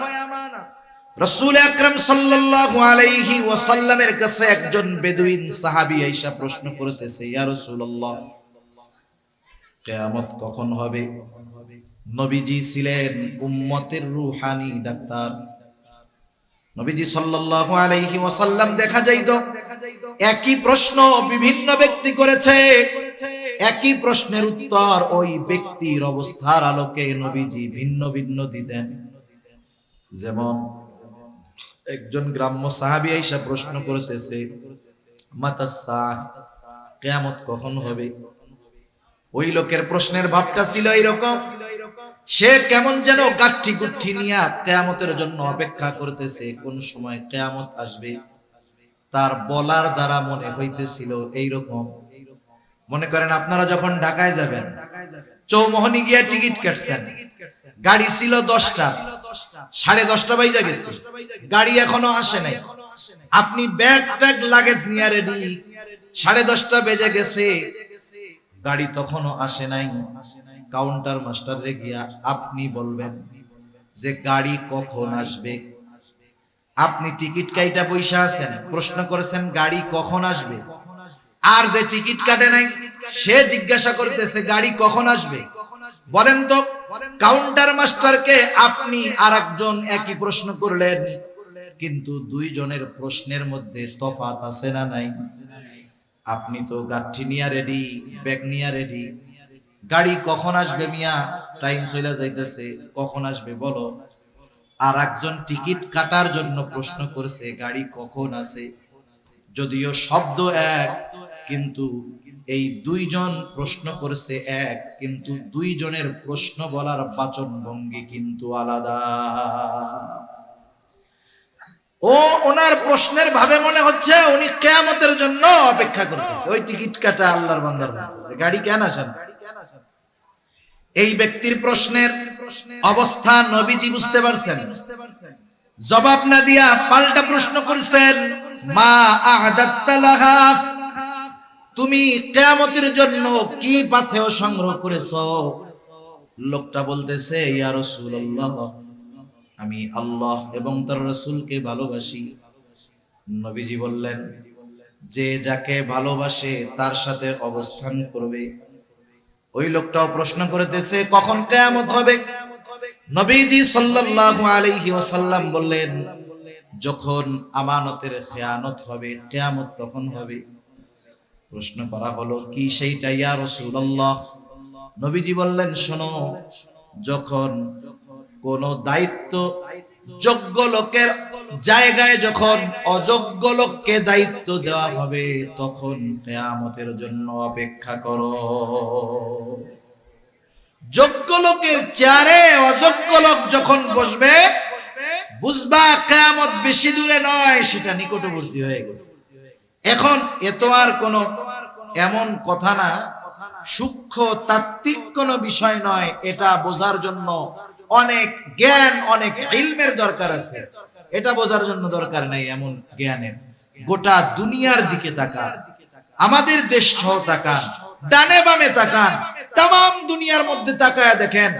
রাসূল আকরাম সাল্লাল্লাহু আলাইহি ওয়াসাল্লামের কাছে একজন বেদুইন সাহাবী আয়েশা প্রশ্ন করতেছে, ইয়া রাসূলুল্লাহ কিয়ামত কখন হবে? নবীজি ছিলেন উম্মতের রূহানি ডাক্তার। নবীজি সাল্লাল্লাহু আলাইহি ওয়াসাল্লাম দেখা যাইতো একই প্রশ্ন বিভিন্ন ব্যক্তি করেছে, একই প্রশ্নের উত্তর ওই ব্যক্তির অবস্থার আলোকে নবীজি ভিন্ন ভিন্ন দিতেন। যেমন একজন গ্রাম্য সাহাবী আয়েশা প্রশ্ন করতেছে মাতাসসা, কিয়ামত কখন হবে? ওই লোকের প্রশ্নের ভাবটা ছিল এইরকম, সে কেমন যেন গাঠি গুঠি নিয়ে কিয়ামতের জন্য অপেক্ষা করতেছে, কোন সময় কিয়ামত আসবে। তার বলার দ্বারা মনে হইতেছিল এইরকম, মনে করেন আপনারা যখন ঢাকায় যাবেন, চৌমোহনী গিয়া টিকিট কাটছেন, গাড়ি ছিল 10টা, 10:30 বাজে গেছে, গাড়ি এখনো আসে নাই, আপনি ব্যাগ ট্যাগ লাগেজ নিয়ে রেডি, 10:30 বেজে গেছে, গাড়ি তখনো আসে নাই। কাউন্টার মাস্টারে গিয়া আপনি বলবেন যে গাড়ি কখন আসবে। আপনি টিকিট কাইটা পয়সা আছেন, প্রশ্ন করেছেন গাড়ি কখন আসবে, আর যে টিকিট কাটে নাই সে জিজ্ঞাসা করতেছে গাড়ি কখন আসবে। বলেন তো কাউন্টার মাস্টারকে আপনি আরেকজন একই প্রশ্ন করলেন, কিন্তু দুইজনের প্রশ্নের মধ্যে তফাৎ আছে না নাই? আপনি তো গাঠি নিয়া রেডি, ব্যাগ নিয়া রেডি, গাড়ি কখন আসবে মিয়া, টাইম চলে যাইতেছে, কখন আসবে বলো। আর একজন টিকিট কাটার জন্য প্রশ্ন করছে গাড়ি কখন আছে। যদিও শব্দ এক, কিন্তু এই দুইজন প্রশ্ন করছে এক, কিন্তু দুইজনের প্রশ্ন বলার বাচন ভঙ্গি কিন্তু আলাদা। ওনার প্রশ্নের ভাবে মনে হচ্ছে উনি কিয়ামতের জন্য অপেক্ষা করতেছে। ওই টিকিট কাটা আল্লাহর বান্দার গাড়ি কেন আসে না। এই ব্যক্তির প্রশ্নের অবস্থা নবীজি বুঝতে পারছেন। জবাব না দিয়া পাল্টা প্রশ্ন করছেন, মা আ'দাত্তা লাহা, তুমি কিয়ামতের জন্য কি পাথেয় সংগ্রহ করেছো? লোকটা বলতেছে, ইয়া রাসূলুল্লাহ, আমি আল্লাহ এবং তার রাসূলকে ভালোবাসি। নবীজি বললেন, যে যাকে ভালোবাসে তার সাথে অবস্থান করবে। ওই লোকটাও প্রশ্ন করতেছে, কখন কিয়ামত হবে? নবীজি সাল্লাল্লাহু আলাইহি ওয়াসাল্লাম বললেন, যখন আমানতের খেয়ানত হবে, কিয়ামত তখন হবে। প্রশ্ন করা হলো, কি সেইটা ইয়া রাসূলুল্লাহ? নবীজি বললেন, শোনো, যখন কোন দায়িত্ব যোগ্য লোকের জায়গায় যখন অযোগ্য লোককে দায়িত্ব দেওয়া হবে, তখন কিয়ামতের জন্য অপেক্ষা করো। যোগ্য লোকের চেয়ারে অযোগ্য লোক যখন বসবে, বুঝবা কিয়ামত বেশি দূরে নয়, সেটা নিকটবর্তী হয়ে গেছে। এখন এত আর কোন এমন কথা না, সূক্ষ্ম তাত্ত্বিক কোন বিষয় নয়। এটা বোঝার জন্য অনেক জ্ঞান, অনেক ইলমের দরকার আছে। এটা বোঝার জন্য দরকার নাই এমন জ্ঞানের। গোটা দুনিয়ার দিকে তাকান, আমাদের দেশ সহ তাকান, ডানে বামে তাকান, তাম দুনিয়ার মধ্যে তাকায় দেখেন,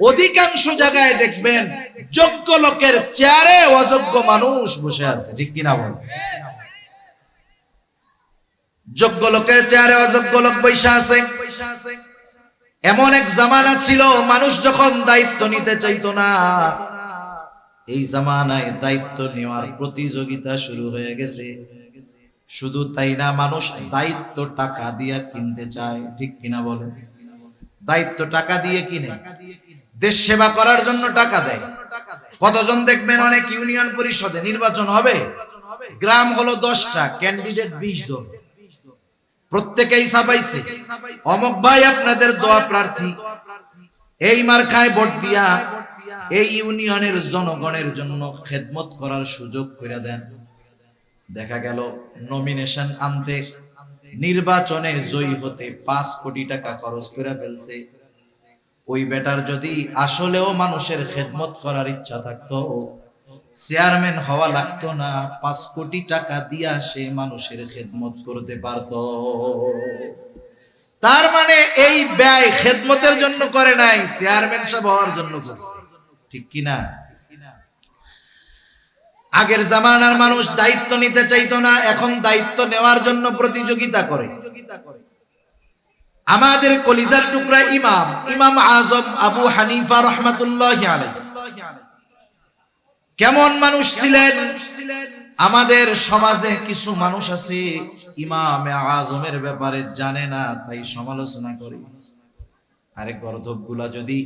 অধিকাংশ জায়গায় দেখবেন যোগ্য লোকের চেয়ারে অযোগ্য মানুষ বসে আছে। ঠিক কিনা বল? যোগ্য লোকের চেয়ারে অযোগ্য লোক বসে আছে। এমন এক জামানা ছিল, মানুষ যখন দায়িত্ব নিতে চাইতো না, এই জামানায় দায়িত্ব নেওয়ার প্রতিযোগিতা শুরু হয়ে গেছে। শুধু তাই না, মানুষ দায়িত্ব টাকা দিয়ে কিনতে চায়। ঠিক কিনা বলেন? দায়িত্ব টাকা দিয়ে কিনে, দেশ সেবা করার জন্য টাকা দেয়। কতজন দেখবেন, অনেক ইউনিয়ন পরিষদে নির্বাচন হবে, গ্রাম হলো 10টা, ক্যান্ডিডেট 20 জন, প্রত্যেকেই ছাপাইছে অমুক ভাই আপনাদের দোয়া প্রার্থী, এই মার্কায় ভোট দিয়া এই ইউনিয়নের জনগণের জন্য খেদমত করার সুযোগ করে দেন। দেখা গেল নমিনেশন আনতে, নির্বাচনে জয়ী হতে 5 কোটি টাকা খরচ করে ফেলছে। ওই বেটার যদি আসলেও মানুষের খেদমত করার ইচ্ছা থাকতো, চেয়ারম্যান হওয়া লাগতো না, 5 কোটি টাকা দিয়া সে মানুষের খেদমত করতে পারতো। তার মানে এই ব্যয় খেদমতের জন্য করে নাই, চেয়ারম্যান সাহেব হওয়ার জন্য করছে। ঠিক কিনা? আগের জামানার মানুষ দায়িত্ব নিতে চাইতো না, এখন দায়িত্ব নেওয়ার জন্য প্রতিযোগিতা করে। আমাদের কলিজার টুকরা ইমাম আজম আবু হানিফা রাহমাতুল্লাহি আলাইহি কেমন মানুষ ছিলেন? আমাদের সমাজে কিছু মানুষ আছে ইমামে আজমের ব্যাপারে জানে না, তাই সমালোচনা করে। আরে গর্দভগুলা যদি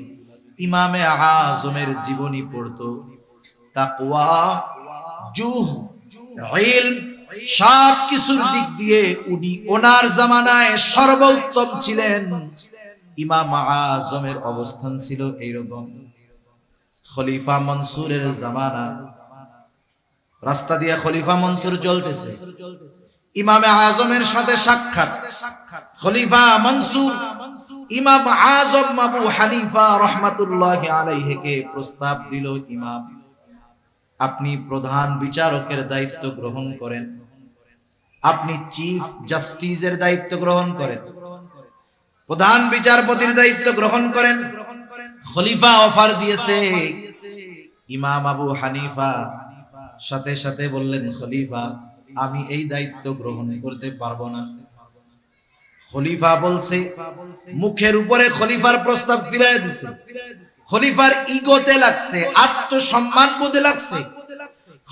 ইমামে আজমের জীবনী পড়তো, তাকওয়া, জুহদ, ইলম, সব কিছুর দিক দিয়ে উনি ওনার জামানায় সর্বোত্তম ছিলেন। ইমাম আজমের অবস্থান ছিল এইরকম। খলিফা মনসুরের জামানা, রাস্তা দিয়ে খলিফা মনসুর চলতেছে, ইমামে আজমের সাথে সাক্ষাৎ। খলিফা মনসুর ইমাম আজম আবু হানিফা রাহমাতুল্লাহি আলাইহিকে প্রস্তাব দিল, ইমাম, আপনি প্রধান বিচারকের দায়িত্ব গ্রহণ করেন, আপনি চিফ জাস্টিসের দায়িত্ব গ্রহণ করেন, প্রধান বিচারপতির দায়িত্ব গ্রহণ করেন। খলিফা অফার দিয়েছে। ইমাম আবু হানিফা সাথে সাথে বললেন, খলিফা, আমি এই দায়িত্ব গ্রহণ করতে পারবো না। খলিফা বলছে, মুখের উপরে খলিফার প্রস্তাব ফিরায় দিছে। খলিফার ইগোতে লাগছে, আত্মসম্মান বোধে লাগছে।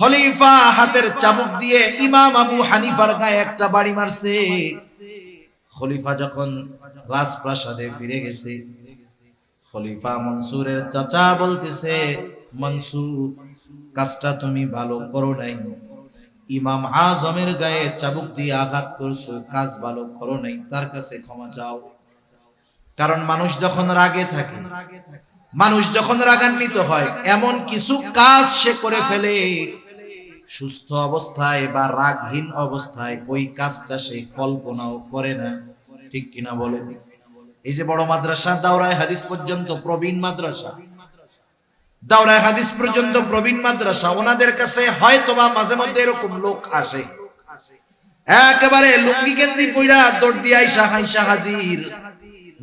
খলিফা হাতের চাবুক দিয়ে ইমাম আবু হানিফার গায়ে একটা বাড়ি মারছে। খলিফা যখন রাজপ্রাসাদে ফিরে গেছে, খলিফা মনসুরের চাচা বলতেছে, মনসুর, কাজটা তুমি ভালো করো নাই, ইমাম আজমের গায়ে চাবুক দিয়ে আঘাত করছো, কাজ ভালো করো নাই, তার কাছে ক্ষমা চাও। কারণ মানুষ যখন রাগে থাকে, মানুষ যখন রাগান্বিত হয়, এমন কিছু কাজ সে করে ফেলে সুস্থ অবস্থায় বা রাগহীন অবস্থায় ওই কাজটা সে কল্পনাও করে না। ঠিক কিনা বলেন? এই যে বড় মাদ্রাসা দাওরায়ে হাদিস পর্যন্ত প্রবীণ মাদ্রাসা, দাওরায়ে হাদিস পর্যন্ত প্রবীণ মাদ্রাসা, ওনাদের কাছে হয়তোবা মাঝে মধ্যে এরকম লোক আসে, একেবারে লুঙ্গি গেঞ্জি পইরা দৌড় দিয়ে আইসা হাইসা হাজির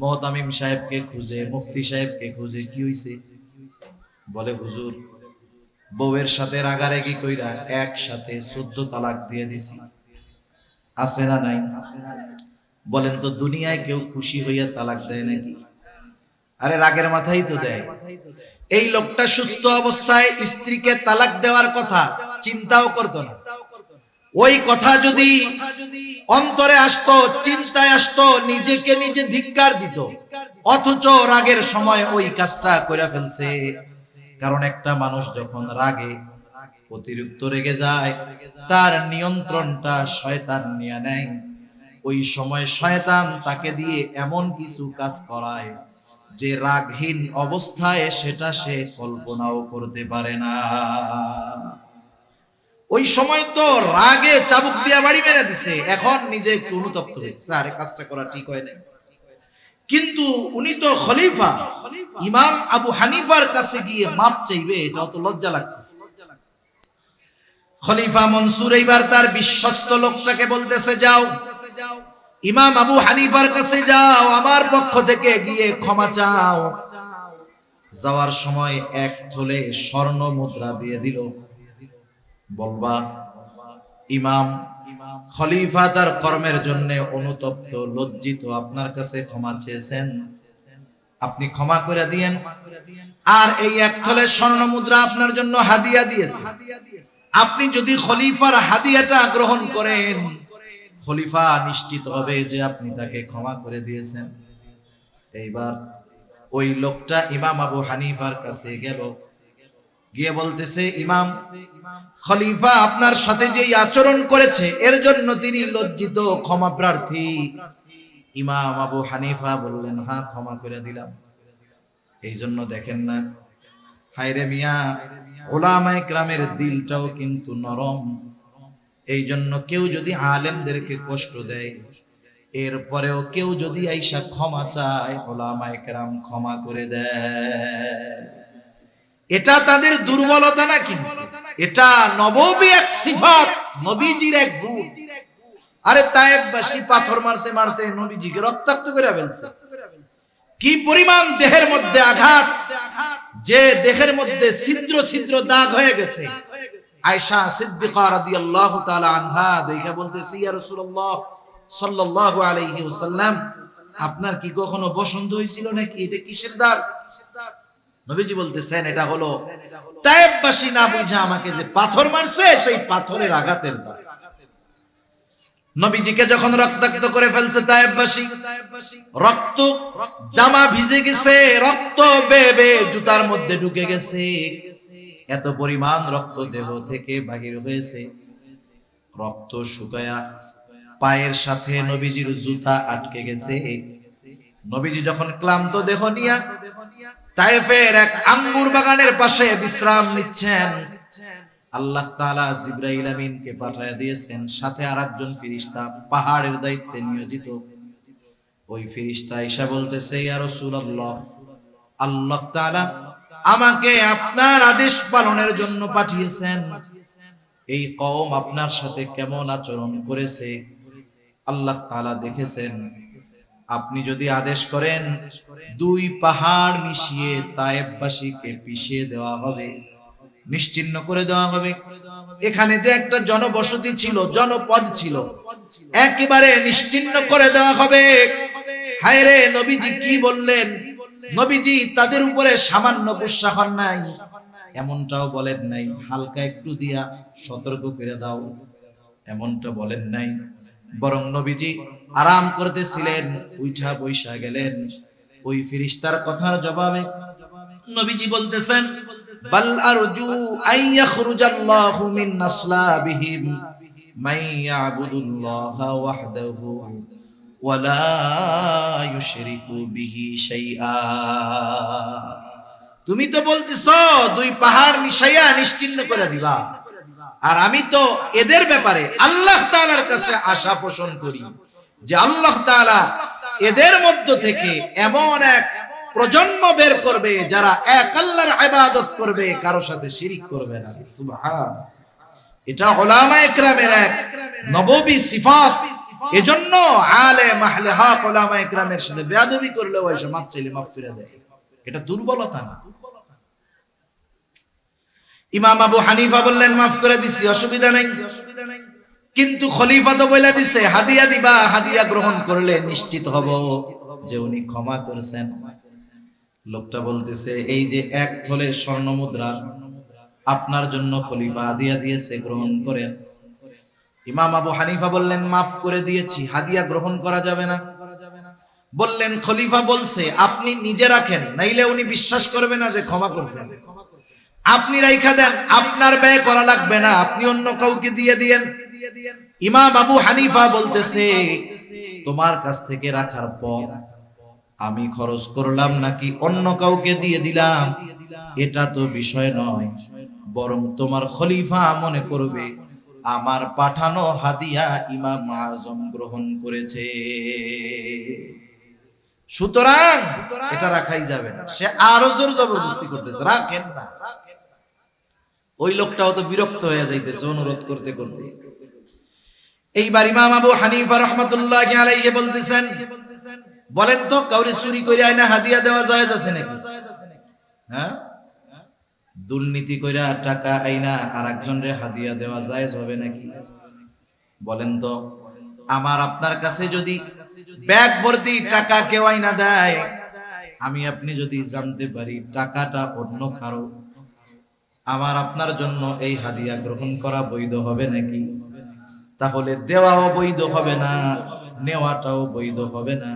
মুহতামিম সাহেবকে খুঁজে, মুফতি সাহেবকে খুঁজে। কি হইছে? বলে, হুজুর, বউয়ের সাথে রাগারাগি কইরা একসাথে 14 তালাক দিয়ে দিছি। আছে না নাই? বলেন তো, দুনিয়ায় কেউ খুশি হইয়া তালাক দেয় নাকি? আরে রাগের মাথায় তো দেয়। এই লোকটা সুস্থ অবস্থায় স্ত্রীকে তালাক দেওয়ার কথা চিন্তাও করতো না। ওই কথা যদি অন্তরে আসতো, চিন্তায় আসতো, নিজেকে নিজে ধিক্কার দিত, অথচ রাগের সময় ওই কাজটা করে ফেলছে। কারণ একটা মানুষ যখন রাগে, অতিরিক্ত রেগে যায়, তার নিয়ন্ত্রণটা শয়তান নিয়ে নেয়। ওই সময় শয়তান তাকে দিয়ে এমন কিছু কাজ করায় যে রাগহীন অবস্থায় সেটা সে কল্পনাও করতে পারে না। ওই সময় তো রাগে চাবুক দিয়া বাড়ি মেরে দিছে, এখন নিজে একটু অনুতপ্ত হয়েছে, আরে কাজটা করা ঠিক হয় না। কিন্তু উনি তো খলিফা, ইমাম আবু হানিফার কাছে গিয়ে মাপ চাইবে, এটাও তো লজ্জা লাগতেছে। খলিফা মনসুর এইবার তার বিশ্বস্ত লোকটাকে বলতেছে, যাও ইমাম আবু হানিফার কাছে যাও, আমার পক্ষ থেকে গিয়ে ক্ষমা চাও। যাওয়ার সময় এক থলে স্বর্ণ মুদ্রা দিয়ে দিল। বলবা, ইমাম, খলিফা তার কর্মের জন্য অনুতপ্ত, লজ্জিত, আপনার কাছে ক্ষমা চেয়েছেন, আপনি ক্ষমা করে দিয়েন। আর এই এক থলে স্বর্ণ মুদ্রা আপনার জন্য হাদিয়া দিয়েছে। আপনি যদি খলিফার হাদিয়াটা গ্রহণ করেন, খলিফা নিশ্চিত হবে যে আপনি তাকে ক্ষমা করে দিয়েছেন। এইবার ওই লোকটা ইমাম আবু হানিফার কাছে গেল, গিয়ে বলতেছে, ইমাম, খলিফা আপনার সাথে যেই আচরণ করেছে এর জন্য তিনি লজ্জিত, ক্ষমা প্রার্থী। ইমাম আবু হানিফা বললেন, হ্যাঁ, ক্ষমা করে দিলাম। এই জন্য দেখেন না, হায়রে মিয়া, উলামায়ে কেরামের দিলটাও কিন্তু নরম। এই জন্য কেউ যদি আলেমদেরকে কষ্ট দেয়, এরপরেও কেউ যদি আইসা ক্ষমা চায়, উলামায়ে কেরাম ক্ষমা করে দেয়। এটা তাদের দুর্বলতা না, কিন্তু এটা নববী এক সিফাত, নবীজির এক গুণ। আরে তায়েববাসী পাথর মারতে মারতে নবীজিকে রক্তাক্ত করে ফেলছে। কি পরিমাণ দেহের মধ্যে আঘাত, যে দেহের মধ্যে ছিদ্র ছিদ্র দাগ হয়ে গেছে। আয়েশা সিদ্দিকা রাদিয়াল্লাহু তাআলা আনহা দেখে বলতেছে, ইয়া রাসূলুল্লাহ সাল্লাল্লাহু আলাইহি ওয়াসাল্লাম, আপনার কি কখনো বসন্ত হয়েছিল নাকি? এটা কিসের দাগ? নবীজি বলতেছেন, এটা হলো তায়েববাসী না বুঝা আমাকে যে পাথর মারছে, সেই পাথরের আঘাতের দাগ। নবীজিকে যখন রক্তাক্ত করে ফেলছে তায়েববাসী, রক্ত জামা ভিজে গেছে, রক্ত বেয়ে বেয়ে জুতার মধ্যে ঢুকে গেছে, এত পরিমাণ রক্ত দেহ থেকে বাহির হয়েছে। রক্ত শুকায়া পায়ের সাথে নবীজির জুতা আটকে গেছে। নবীজি যখন ক্লান্ত দেহ নিয়া তায়েফের এক আঙ্গুর বাগানের পাশে বিশ্রাম নিচ্ছেন, আল্লাহ তাআলা জিবরাইল আমিনকে পাঠিয়ে দিয়েছেন, সাথে আরেকজন ফেরেশতা পাহাড়ের দায়িত্বে নিয়োজিত। ওই ফেরেশতা এসে বলতেছে, ইয়া রাসূলুল্লাহ, আল্লাহ তাআলা আমাকে আপনার আদেশ পালনের জন্য পাঠিয়েছেন। এই কওম আপনার সাথে কেমন আচরণ করেছে আল্লাহ তাআলা দেখেছেন। আপনি যদি আদেশ করেন, 2 পাহাড় মিশিয়ে তায়েববাসীকে পিষিয়ে দেওয়া হবে, নিশ্চিহ্ন করে দেওয়া হবে। এখানে যে একটা জনবসতি ছিল, জনপদ ছিল, একেবারে নিশ্চিহ্ন করে দেওয়া হবে। হায় রে, নবীজি কি বললেন? নবীজি তাদের উপরে সামান্য গুসা হন নাই, এমনটাও বলেন নাই হালকা একটু দিয়া সতর্ক করে দাও, এমনটা বলেন নাই। বরং নবীজি আরাম করতেছিলেন, উঠা বৈশা গেলেন। ওই ফেরেশতার কথার জবাবে নবীজি বলতেছেন, বাল আরজু আন ইয়াখরুজাল্লাহু মিন আসলাবিহিম মান ইয়াবুদুল্লাহা ওয়াহদাহু ওয়া লা ইউশরিকু বিহি শাইআ। তুমি তো বলতেছো দুই পাহাড় মিশাইয়া নিশ্চিহ্ন করে দিবা, আর আমি তো এদের ব্যাপারে আল্লাহ তাআলার কাছে আশা পোষণ করি যে আল্লাহ তাআলা এদের মধ্য থেকে এমন এক প্রজন্ম বের করবে যারা এক আল্লাহর ইবাদত করবে, কারো সাথে শিরিক করবে না। সুবহান। এটা উলামায়ে কেরামের এক নববী সিফাত। এজন্য আলেম আহলে হক উলামায়ে কেরামের সাথে বেয়াদবি করলেও এসে মাফ চাইলে মাফ করে দেয়, এটা দুর্বলতা না। ইমাম আবু হানিফা বললেন মাফ করে দিছি, অসুবিধা নাই, কিন্তু খলিফা তো বলে দিছে হাদিয়া দিবা, হাদিয়া গ্রহণ করলে নিশ্চিত হব যে উনি ক্ষমা করেছেন। লোকটা বলতেছে এই যে এক থলে স্বর্ণ মুদ্রা আপনার জন্য খলিফা হাদিয়া দিয়েছে, গ্রহণ করেন। ইমাম আবু হানিফা বললেন মাফ করে দিয়েছি, হাদিয়া গ্রহণ করা যাবে না। বললেন খলিফা বলছে আপনি নিজে রাখেন, নাইলে উনি বিশ্বাস করবে না যে ক্ষমা করছেন। আপনি রাইখা দেন, আপনার ব্যয় করা লাগবে না, আপনি অন্য কাউকে দিয়ে দিয়েন। ইমাম আবু হানিফা বলতেছে তোমার কাছ থেকে রাখার পর আমি খরচ করলাম নাকি অন্য কাউকে দিয়ে দিলাম এটা তো বিষয় নয়, বরং তোমার খলিফা মনে করবে আমার পাঠানো হাদিয়া ইমাম আজম গ্রহণ করেছে, সুতরাং এটা রাখাই যাবে না। সে আরো জোর জবরদস্তি করতেছে, রাখেন না। ওই লোকটাও তো বিরক্ত হয়ে যাইতেছে অনুরোধ করতে করতে। এইবার ইমাম আবু হানিফা রাহমাতুল্লাহি আলাইহি বলতেছেন, বলেন তো কাউরে চুরি করে আইনা হাদিয়া দেওয়া জায়েজ আছে নাকি? হ্যাঁ, দুর্নীতি কইরা টাকা আইনা আরেকজনের হাদিয়া দেওয়া জায়েজ হবে নাকি? বলেন তো। আমার আপনার কাছে যদি ব্যাগ ভর্তি টাকা কেউ আইনা দেয়, আমি আপনি যদি জানতে পারি টাকাটা অন্য কারো, আমার আপনার জন্য এই হাদিয়া গ্রহণ করা বৈধ হবে নাকি? তাহলে দেওয়াও বৈধ হবে না, নেওয়াটাও বৈধ হবে না।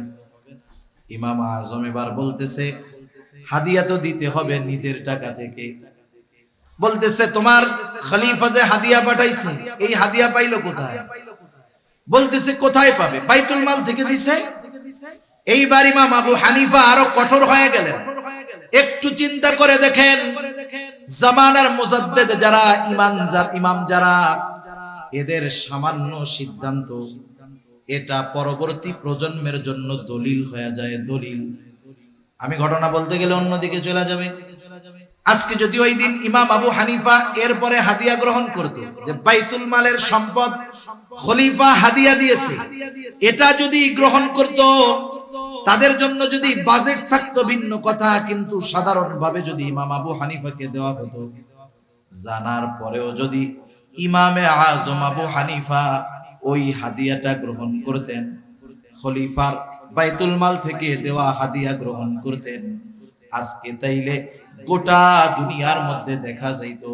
ইমাম আজম এবার বলতেছে হাদিয়া তো দিতে হবে নিজের টাকা থেকে। বলতেছে তোমার খলিফা যে হাদিয়া পাঠাইছে, এই হাদিয়া পাইলো কোথায়? বলতেছে কোথায় পাবে, বাইতুল মাল থেকে দিছে। এইবার ইমাম আবু হানিফা আরো কঠোর হয়ে গেলেন। একটু চিন্তা করে দেখেন, জামানার মুজাদ্দিদ যারা, ইমাম যারা, এদের সামান্য সিদ্ধান্ত এটা পরবর্তী প্রজন্মের জন্য দলিল হয়ে যায়, দলিল। আমি ঘটনা বলতে গেলে অন্যদিকে চলে যাবে। আজকে যদি ওই দিন ইমাম আবু হানিফা এরপরে হাদিয়া গ্রহণ করত, যে বাইতুল মালের সম্পদ খলিফা হাদিয়া দিয়েছে, এটা যদি গ্রহণ করত, তাদের জন্য যদি বাজেট থাকতো ভিন্ন কথা, কিন্তু সাধারণভাবে যদি ইমাম আবু হানিফাকে দেওয়া হতো, জানার পরেও যদি ইমামে আজম আবু হানিফা ওই হাদিয়াটা গ্রহণ করতেন, খলিফার বাইতুল মাল থেকে দেওয়া হাদিয়া গ্রহণ করতেন, আজকে তাইলে গোটা দুনিয়ার মধ্যে দেখা যাইতো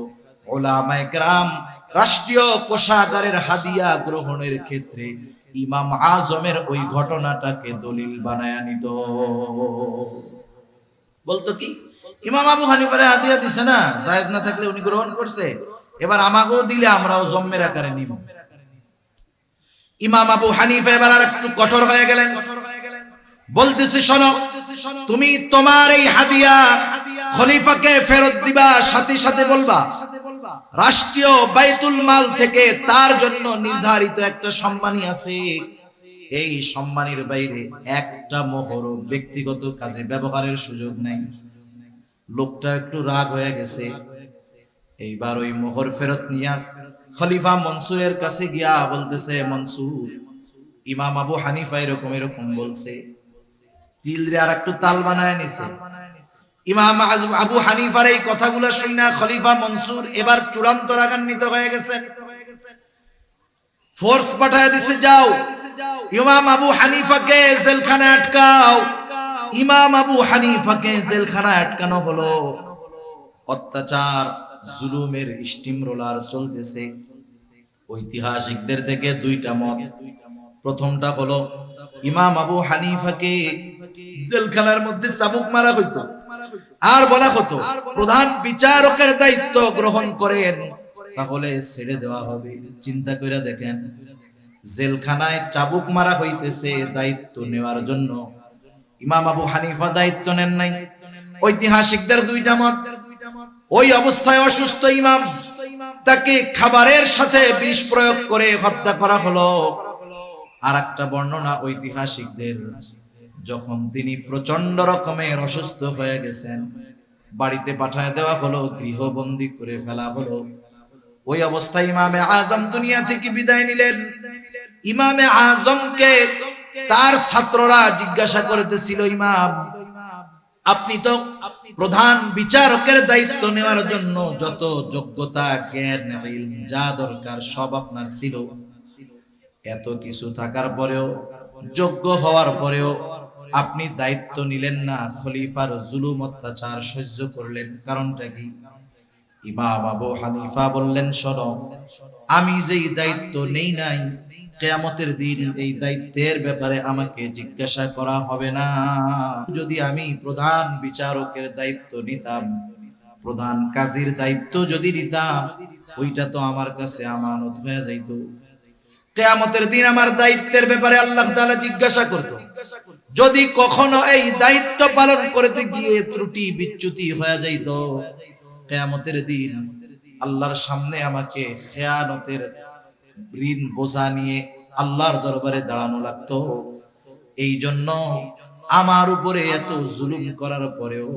উলামায়ে কেরাম রাষ্ট্রীয় কোষাগারের হাদিয়া গ্রহণের ক্ষেত্রে ইমাম আজমের ওই ঘটনাটাকে দলিল বানায়া নিত। বলতো কি, ইমাম আবু হানিফারে হাদিয়া দিছে না, জায়েজ না থাকলে উনি গ্রহণ করছে, এবার আমাকেও দিলে আমরাও জম্মের আকারে নিব। ইমাম আবু হানিফা এবার আর একটু কঠোর হয়ে গেলেন। বলতেছে শোনো, তুমি তোমার এই হাদিয়া খলিফাকে ফেরত দিবা, সাথে সাথে বলবা রাষ্ট্রীয় বাইতুল মাল থেকে তার জন্য নির্ধারিত একটা সম্মানী আছে, এই সম্মানীর বাইরে একটা মোহর ব্যক্তিগত কাজে ব্যবহারের সুযোগ নাই। লোকটা একটু রাগ হয়ে গেছে। এইবার ওই মোহর ফেরত নিয়া খলিফা মনসুরের কাছে গিয়া বলতেছে, মনসুর, ইমাম আবু হানিফা এরকম এরকম বলছে। দিলরে আর একটু তাল বানায় নিছে। ইমাম আবু হানিফার এই কথাগুলো শুনে খলিফা মনসুর এবার চূড়ান্ত রাগান্বিত হয়ে গেছেন। ফোর্স পাঠায় দিছে, যাও ইমাম আবু হানিফাকে জেলখানায় আটকাও। ইমাম আবু হানিফাকে জেলখানায় আটকানো হলো। অত্যাচার জুলুমের স্টিম রোলার চলতেছে। ঐতিহাসিকদের থেকে দুইটা মত। প্রথমটা হলো ইমাম আবু হানিফাকে জেলখানার মধ্যে চাবুক মারা হইতো, আর বলা হতো প্রধান বিচারকের দায়িত্ব গ্রহণ করেন, তাহলে ছেড়ে দেওয়া হবে। চিন্তা করে দেখেন, জেলখানায় চাবুক মারা হইতেছে, দায়িত্ব নেওয়ার জন্য ইমাম আবু হানিফা দায়িত্ব নেন নাই। ঐতিহাসিকদের দুইটা মত। ওই অবস্থায় অসুস্থ ইমাম, তাকে খাবারের সাথে বিষ প্রয়োগ করে হত্যা করা হলো। আর একটা বর্ণনা ঐতিহাসিকদের, যখন তিনি প্রচন্ড রকমের অসুস্থ হয়ে গেছেন, বাড়িতে পাঠায় দেওয়া হলো, গৃহবন্দী করে ফেলা হলো। ওই অবস্থায় ইমামে আজম দুনিয়া থেকে বিদায় নিলেন। ইমামে আজমকে তার ছাত্ররা জিজ্ঞাসা করতেছিল, ইমাম, আপনি তো প্রধান বিচারকের দায়িত্ব নেওয়ার জন্য যত যোগ্যতা, জ্ঞান, ইলম যা দরকার সব আপনার ছিল, এত কিছু থাকার পরেও, যোগ্য হওয়ার পরেও আপনি দায়িত্ব নিলেন না, খলিফার জুলুম অত্যাচার সহ্য করলেন, কারণটা কি? ইমাম আবু হানিফা বললেন, শোনো, আমি যেই দায়িত্ব নেই নাই, কিয়ামতের দিন এই দায়িত্বের ব্যাপারে আমাকে জিজ্ঞাসা করা হবে না। যদি আমি প্রধান বিচারকের দায়িত্ব নিতাম, প্রধান কাজীর দায়িত্ব যদি নিতাম, ওইটা তো আমার কাছে আমানত হয়ে যাইত। কিয়ামতের দিন আমার দায়িত্বের ব্যাপারে আল্লাহ তাআলা জিজ্ঞাসা করত। যদি কখনো এই দায়িত্ব পালন করতে গিয়ে ত্রুটি বিচ্যুতি হয়ে যাইত, কিয়ামতের দিন আল্লাহর সামনে আমাকে খেয়ানতের ঋণ বোঝা নিয়ে আল্লাহর দরবারে দাঁড়ানো লাগতো। এই জন্য আমার উপরে এত জুলুম করার পরেও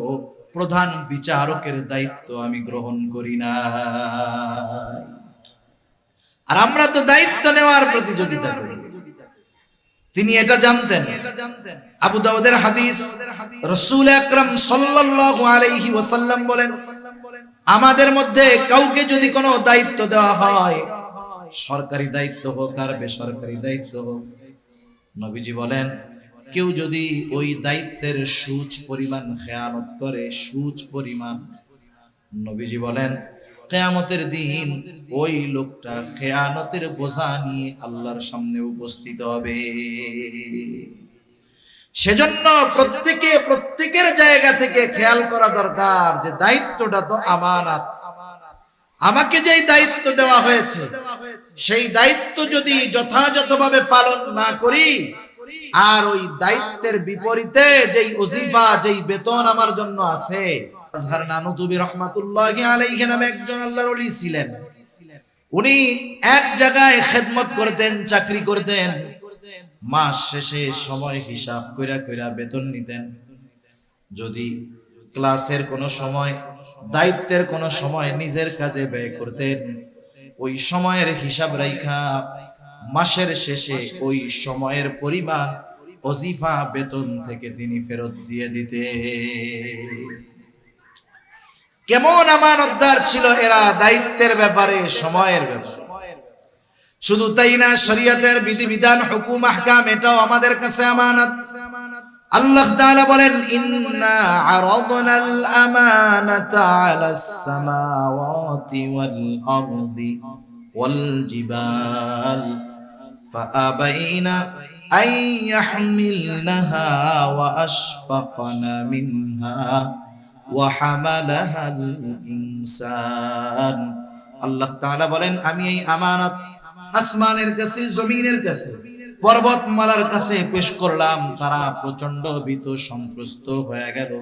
প্রধান বিচারকের দায়িত্ব আমি গ্রহণ করি না। আর আমরা তো দায়িত্ব নেওয়ার প্রতিযোগিতা করি। তিনি এটা জানতেন। আবু দাউদের হাদিস, রাসূল আকরাম সাল্লাল্লাহু আলাইহি ওয়াসাল্লাম বলেন, আমাদের মধ্যে কাউকে যদি কোনো দায়িত্ব দেওয়া হয়, সরকারি দায়িত্ব হোক আর বেসরকারি দায়িত্ব হোক, নবীজি বলেন, কেউ যদি ওই দায়িত্বের সুচ পরিমাণ খেয়ানত করে, সুচ পরিমাণ, নবীজি বলেন কিয়ামতের দিন ওই লোকটা খেয়ানতের বোঝা নিয়ে আল্লাহর সামনে উপস্থিত হবে। সেজন্য প্রত্যেকের জায়গা থেকে খেয়াল করা দরকার যে দায়িত্বটা তো আমানত। আমাকে যেই দায়িত্ব দেওয়া হয়েছে, সেই দায়িত্ব যদি যথাযথভাবে পালন না করি, আর ওই দায়িত্বের বিপরীতে যেই ওজিফা, যেই বেতন আমার জন্য আছে। আজহার নানুতুবি রহমাতুল্লাহি আলাইহি নামে একজন আল্লাহর ওলি ছিলেন। উনি এক জায়গায় খেদমত করতেন, চাকরি করতেন, মাস শেষে সময় হিসাব কইরা কইরা বেতন নিতেন। যদি ক্লাসের কোনো সময়, দায়িত্বের কোনো সময় নিজের কাজে ব্যয় করতেন, ওই সময়ের হিসাব রাইখা মাসের শেষে ওই সময়ের পরিমাণ ওজিফা বেতন থেকে তিনি ফেরত দিয়ে দিতেন। কেমন আমানতদার ছিল এরা দায়িত্বের ব্যাপারে, সময়ের ব্যাপারে। শুধু তাই না, শরীয়তের বিধিবিধান, হুকুম, আহকাম, এটাও আমাদের কাছে আমানত। আল্লাহ তাআলা বলেন, ইন্না আরাদনাল আমানাতা আলাস সামাওয়াতি ওয়াল আরদি ওয়াল জিবাল ফাআবাইনা আন ইয়াহমিলনাহা ওয়া আশফাকনা মিনহা ওয়া হামালাহাল ইনসান। আল্লাহ তাআলা বলেন, আমি এই আমানত আসমানের কাছে, জমিনের কাছে, পর্বতমালার কাছে পেশ করলাম। তারা প্রচন্ড ভীত সন্ত্রস্ত হয়ে গেল।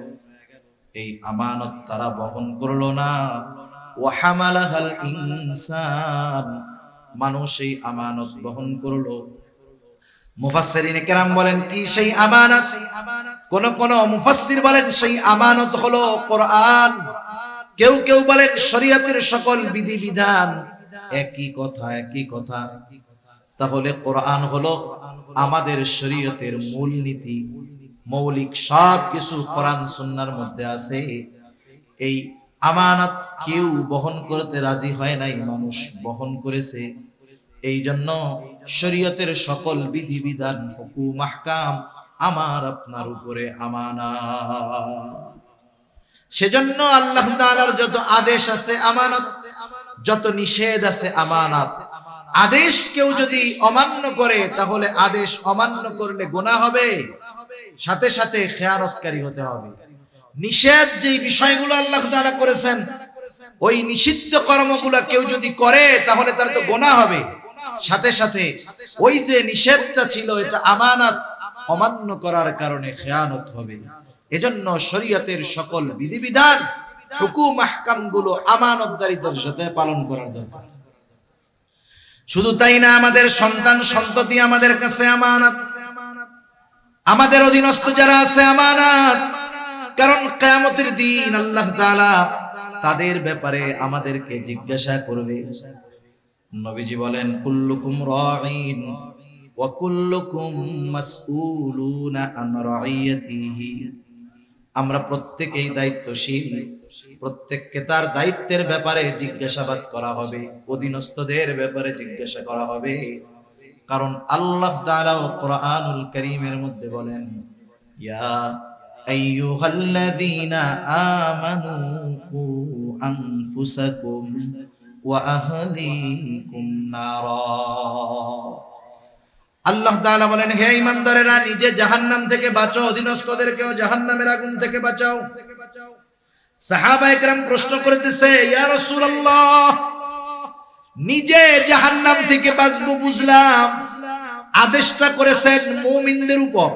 এই আমানত তারা বহন করলো না। ওয়া হামালাহাল ইনসান, মানুষ এই আমানত বহন করলো। মুফাসসিরিনে কেরাম বলেন, কি সেই আমানত? কোন মুফাসসির বলেন সেই আমানত হলো কোরআন। কেউ কেউ বলেন শরীয়তের সকল বিধিবিধান। একই কথা। তাহলে কোরআন হলো আমাদের শরীয়তের মূল নীতি, মৌলিক সব কিছু কোরআন সুন্নাহর মধ্যে আছে। এই আমানত কেউ বহন করতে রাজি হয় নাই, মানুষ বহন করেছে। এই জন্য শরীয়তের সকল বিধিবিধান, হুকুম, আহকাম আমার আপনার উপরে আমানত। সেজন্য আল্লাহ তাআলার যত আদেশ আছে আমানত, যত নিষেধ আছে আমানত। আদেশ কেউ যদি অমান্য করে, তাহলে আদেশ অমান্য করলে গুনাহ হবে। সাথে সাথে খেয়ানতকারী হতে হবে। নিষেধ যে বিষয়গুলো আল্লাহ তাআলা করেছেন, ওই নিষিদ্ধ কর্মগুলো কেউ যদি করে তাহলে তার তো গুনাহ হবে। সাথে সাথে ওই যে নিষেধটা ছিল এটা আমানত অমান্য করার কারণে খেয়ানত হবে। এজন্য শরীয়তের সকল বিধিবিধান, হুকুম আহকামগুলো আমানতদারিতার সাথে পালন করার দরকার। শুধু তাই না, আমাদের সন্তান সন্ততি আমাদের কাছে আমানত, আমাদের অধীনস্থ যারা আছে আমানত। কারণ কিয়ামতের দিন আল্লাহ তাআলা তাদের ব্যাপারে আমাদেরকে জিজ্ঞাসা করবে। নবীজি বলেন, কুল্লুকুম রাঈন ওয়া কুল্লুকুম মাসউলুনা আন রাইয়াতিহি। আমরা প্রত্যেকেই দায়িত্বশীল, প্রত্যেককে তার দায়িত্বের ব্যাপারে জিজ্ঞাসাবাদ করা হবে, অধীনস্থদের ব্যাপারে জিজ্ঞাসা করা হবে। কারণ আল্লাহ তাআলা কোরআনুল কারীমের মধ্যে বলেন, ইয়া আইয়ুহাল্লাযীনা আমানু কু আনফুসাকুম ওয়া আহলিকুম নারা। আল্লাহ তাআলা বলেন, হে ঈমানদারেরা, নিজে জাহান্নাম থেকে বাঁচো, অধীনস্থদেরকেও জাহান্নামের আগুন থেকে বাঁচাও। সাহাবায়ে কেরাম প্রশ্ন করতেছে, ইয়া রাসূলুল্লাহ, নিজে জাহান্নাম থেকে বাঁচবো বুঝলাম, আদেশটা করেছেন মুমিনদের উপর।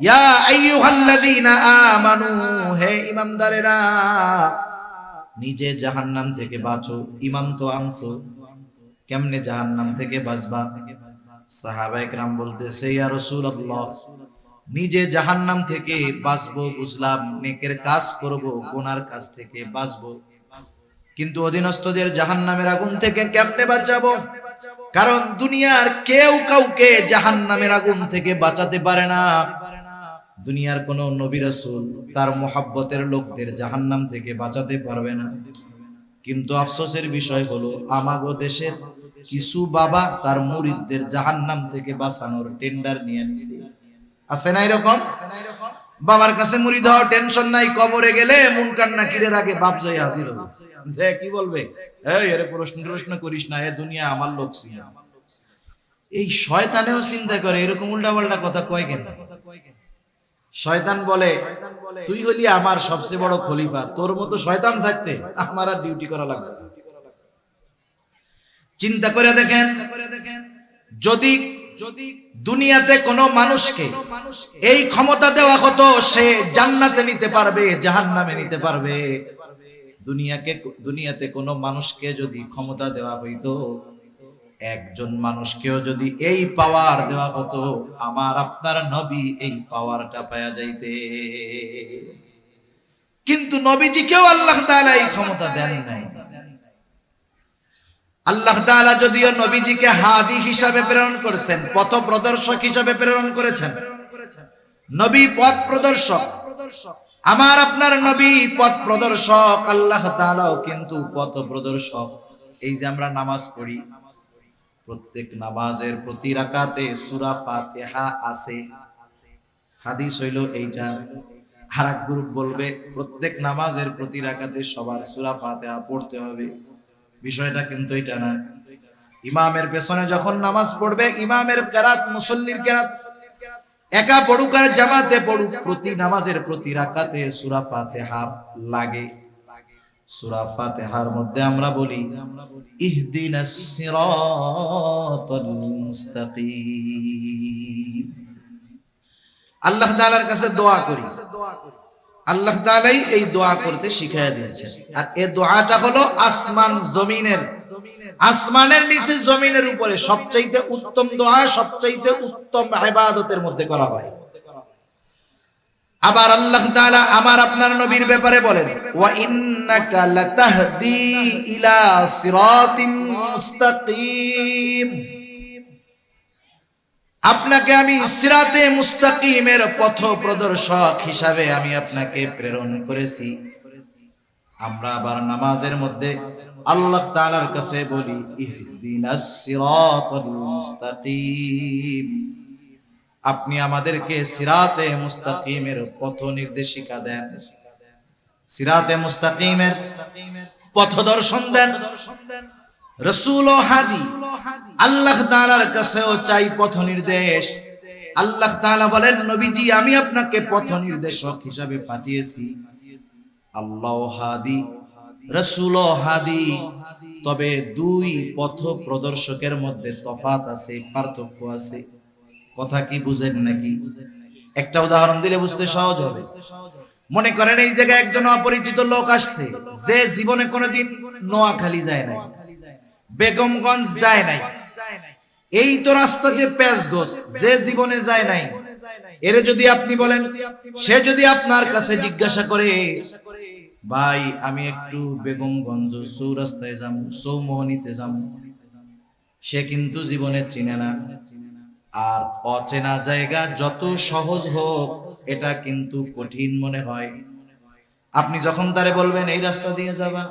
ইয়া আইয়ুহাল্লাযীনা আমানু, হে ঈমানদারেরা, নিজে জাহান্নাম থেকে বাঁচো, ঈমান তো আনছো, কেমনে জাহান্নাম থেকে বাঁচবা? সাহাবায়ে কেরাম বলতেছে, ইয়া রাসূলুল্লাহ, নিজে জাহান্নাম থেকে বাঁচবো বুঝলাম, নেকের কাজ করব, গুনার কাজ থেকে বাঁচবো, কিন্তু অধীনস্থদের জাহান্নামের আগুন থেকে কেমনে বাঁচাবো? কারণ দুনিয়ার কেউ কাউকে জাহান্নামের আগুন থেকে বাঁচাতে পারে না। দুনিয়ার কোন নবী রাসূল তার মুহাব্বতের লোকদের জাহান্নাম থেকে বাঁচাতে পারবে না। কিন্তু আফসোসের বিষয় হলো, আমাগো দেশের কিছু বাবা তার মুরিদদের জাহান্নাম থেকে বাঁচানোর টেন্ডার নিয়ে নিছে। আছে না এরকম? বাবার কাছে মুরিদ হওয়ার টেনশন নাই, কবরে গেলে মুনকার নাকিরের আগে বাপ যাই হাজির হবে। যে কি বলবে, এই এর প্রশ্ন করিস না, এ দুনিয়া আমার লোক ছিল। এই শয়তানেও চিন্তা করে এরকম উল্টাপাল্টা কথা কয় কেন? শয়তান বলে, তুই হলি আমার সবচেয়ে বড় খলিফা, তোর মতো শয়তান থাকতে আমার আর ডিউটি করা লাগবে না। চিন্তা করে দেখেন, যদি দুনিয়াতে কোনো মানুষকে এই ক্ষমতা দেওয়া হতো, সে জান্নাতে নিতে পারবে, জাহান্নামে নিতে পারবে। দুনিয়াতে কোনো মানুষকে যদি ক্ষমতা দেওয়া হইতো, একজন মানুষকেও যদি এই পাওয়ার দেওয়া হতো, আমার আপনার নবী এই পাওয়ারটা পাওয়া যাইতে। কিন্তু নবীজিকেও আল্লাহ তাআলা এই ক্ষমতা দেন নাই। আল্লাহ তাআলা যদিও নবীজিকে হাদি হিসাবে প্রেরণ করেছেন, পথ প্রদর্শক হিসাবে প্রেরণ করেছেন, নবী পথ প্রদর্শক, আমার আপনার নবী পথ প্রদর্শক, আল্লাহ তাআলাও কিন্তু পথ প্রদর্শক। এই যে আমরা নামাজ পড়ি, প্রত্যেক নামাজের প্রতি রাকাতে সূরা ফাতিহা আছে, হাদিস হইল এইটা। আরেক গ্রুপ বলবে প্রত্যেক নামাজের প্রতি রাকাতে সবার সূরা ফাতিহা পড়তে হবে। বিষয়টা কিন্তু এটা না। ইমামের পেছনে যখন নামাজ পড়বে, ইমামের কিরাত, মুসল্লির কিরাত, একা পড়ুক আর জামাতে পড়ুক, প্রতি নামাজের প্রতি রাকাতে সূরা ফাতিহা লাগে। সূরা ফাতিহার মধ্যে আমরা বলি, ইহদিনাস সিরাতাল মুস্তাকিম। আল্লাহ তাআলার কাছে দোয়া করি, আল্লাহ তাআলাই এই দোয়া করতে শিখাইয়া দিয়েছেন। আর এই দোয়াটা হলো আসমান জমিনের, আসমানের নিচে জমিনের উপরে সবচাইতে উত্তম দোয়া, সবচাইতে উত্তম ইবাদতের মধ্যে করা হয়। আবার আল্লাহ তাআলা আমার আপনার নবীর ব্যাপারে বলেন, ওয়া ইন্নাকা লাতাহদি ইলা সিরাতিন মুস্তাকিম। আপনাকে আমি সিরাতে মুস্তাকিমের পথ প্রদর্শক হিসাবে আমি আপনাকে প্রেরণ করেছি। আমরা আবার নামাজের মধ্যে আল্লাহ তাআলার কাছে বলি, ইহদিনাস সিরাতাল মুস্তাকিম। আপনি আমাদেরকে সিরাতে মুস্তাকিমের পথ নির্দেশিকা দেন, সিরাতে মুস্তাকিমের পথ দর্শন দেন। রাসূল ও হাদি, আল্লাহ তাআলার কাছেও চাই পথ নির্দেশ, আল্লাহ তাআলা বলেন, নবীজি আমি আপনাকে পথ নির্দেশক হিসাবে পাঠিয়েছি। আল্লাহ হাদি, রাসূল হাদি, তবে দুই পথ প্রদর্শকের মধ্যে তফাত আছে, পার্থক্য আছে। কথা কি বুঝেন নাকি? একটা উদাহরণ দিলে বুঝতে সহজ হবে। মনে করেন এই জায়গায় একজন অপরিচিত লোক আসছে, যে জীবনে কোনোদিন নোয়াখালী যায় নাই, বেগমগঞ্জ যায় নাই, এই তো রাস্তা যে পেঁচগোছ, যে জীবনে যায় নাই, এরে যদি আপনি বলেন, সে যদি আপনার কাছে জিজ্ঞাসা করে, ভাই আমি একটু বেগমগঞ্জ চৌরাস্তায় যাবো, চৌমোহনীতে যাবো, সে কিন্তু জীবনে চিনে না। আর অচেনা জায়গা যত সহজ হোক, এটা কিন্তু কঠিন মনে হয়। আপনি যখন তারে বলবেন এই রাস্তা দিয়ে যাবা,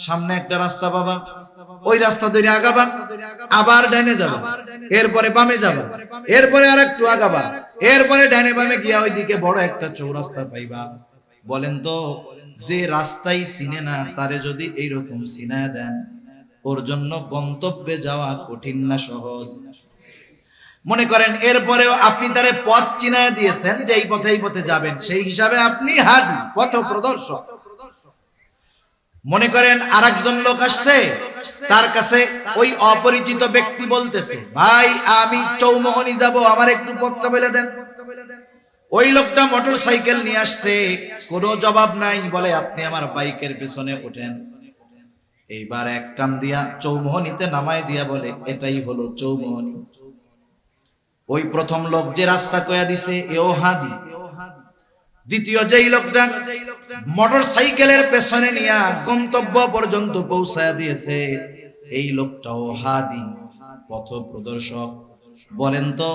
সামনে একটা রাস্তা পাবা, ওই রাস্তা ধরে আগাবা, আবার ডাইনে যাবা, এরপরে বামে যাবা, এরপরে আর একটু আগাবা, এরপরে ডাইনে বামে গিয়া ওইদিকে বড় একটা চৌরাস্তা পাইবা। বলেন তো, যে রাস্তাই চিনে না তারে যদি এইরকম চিনায় দেন, ওর জন্য গন্তব্যে যাওয়া কঠিন না সহজ? মনে করেন এরপরেও আপনি তারে পথ চিনায় দিয়েছেন যে এই পথে এই পথে যাবেন, সেই হিসাবে আপনি হাদি, পথ প্রদর্শক। মনে করেন আরেকজন লোক আসছে, তার কাছে ওই অপরিচিত ব্যক্তি বলতেছে, ভাই আমি চৌমোহনী যাব, আমার একটু পথটা বলে দেন। ওই লোকটা মোটর সাইকেল নিয়ে আসছে, কোনো জবাব নাই, বলে আপনি আমার বাইকের পেছনে ওঠেন। এইবার এক টান দিয়া চৌমোহনীতে নামাই দিয়া বলে, এটাই হলো চৌমোহনী। ওই প্রথম লোক যে রাস্তা কয়া দিছে, এও হাদি। দ্বিতীয় যেই লোকটা মোটর সাইকেলের পেছনে নিয়া গন্তব্য পর্যন্ত পৌঁছায়া দিয়েছে, এই লোকটাও হাদি, পথ প্রদর্শক। বলেন তো,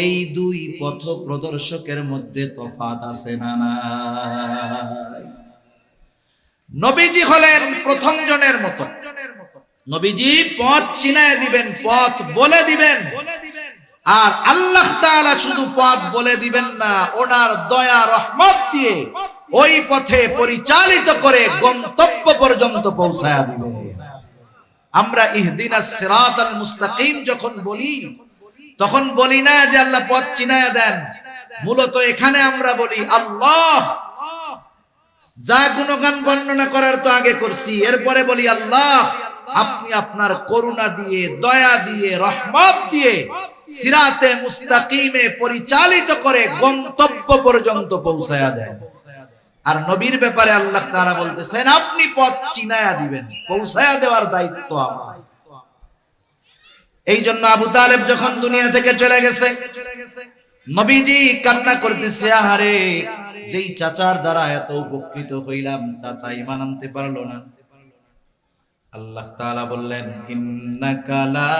এই দুই পথ প্রদর্শকের মধ্যে তফাৎ আছে না নাই? নবীজি হলেন প্রথম জনের মতো। নবীজি পথ চিনায় দিবেন, পথ বলে দিবেন। আর আল্লাহ তাআলা শুধু পথ বলে দিবেন না, ওনার দয়া রহমত দিয়ে ওই পথে পরিচালিত করে গন্তব্য পর্যন্ত পৌঁছায়া দিবেন। আমরা ইহদিনাস সিরাতাল মুস্তাকিম যখন বলি, তখন বলি না যে আল্লাহ পথ চিনায়া দেন। মূলত এখানে আমরা বলি আল্লাহ, যা গুণগান বর্ণনা করার তো আগে করছি, এরপরে বলি আল্লাহ আপনি আপনার করুণা দিয়ে, দয়া দিয়ে, রহমত দিয়ে সিরাতে মুস্তাকিমে পরিচালিত করে গন্তব্য পর্যন্ত পৌঁছায়া দেন। আর নবীর ব্যাপারে আল্লাহ তাআলা বলতেছেন, আপনি পথ চিনায়া দিবেন, পৌঁছায়া দেওয়ার দায়িত্ব আমার। এই জন্য আবু তালেব যখন দুনিয়া থেকে চলে গেছে, নবীজি কান্না করতেছে, আহারে যেই চাচার দ্বারা এত উপকৃত হইলাম, চাচা ঈমান আনতে পারলো না। আল্লাহ তাআলা বললেন, ইন্নাকা লা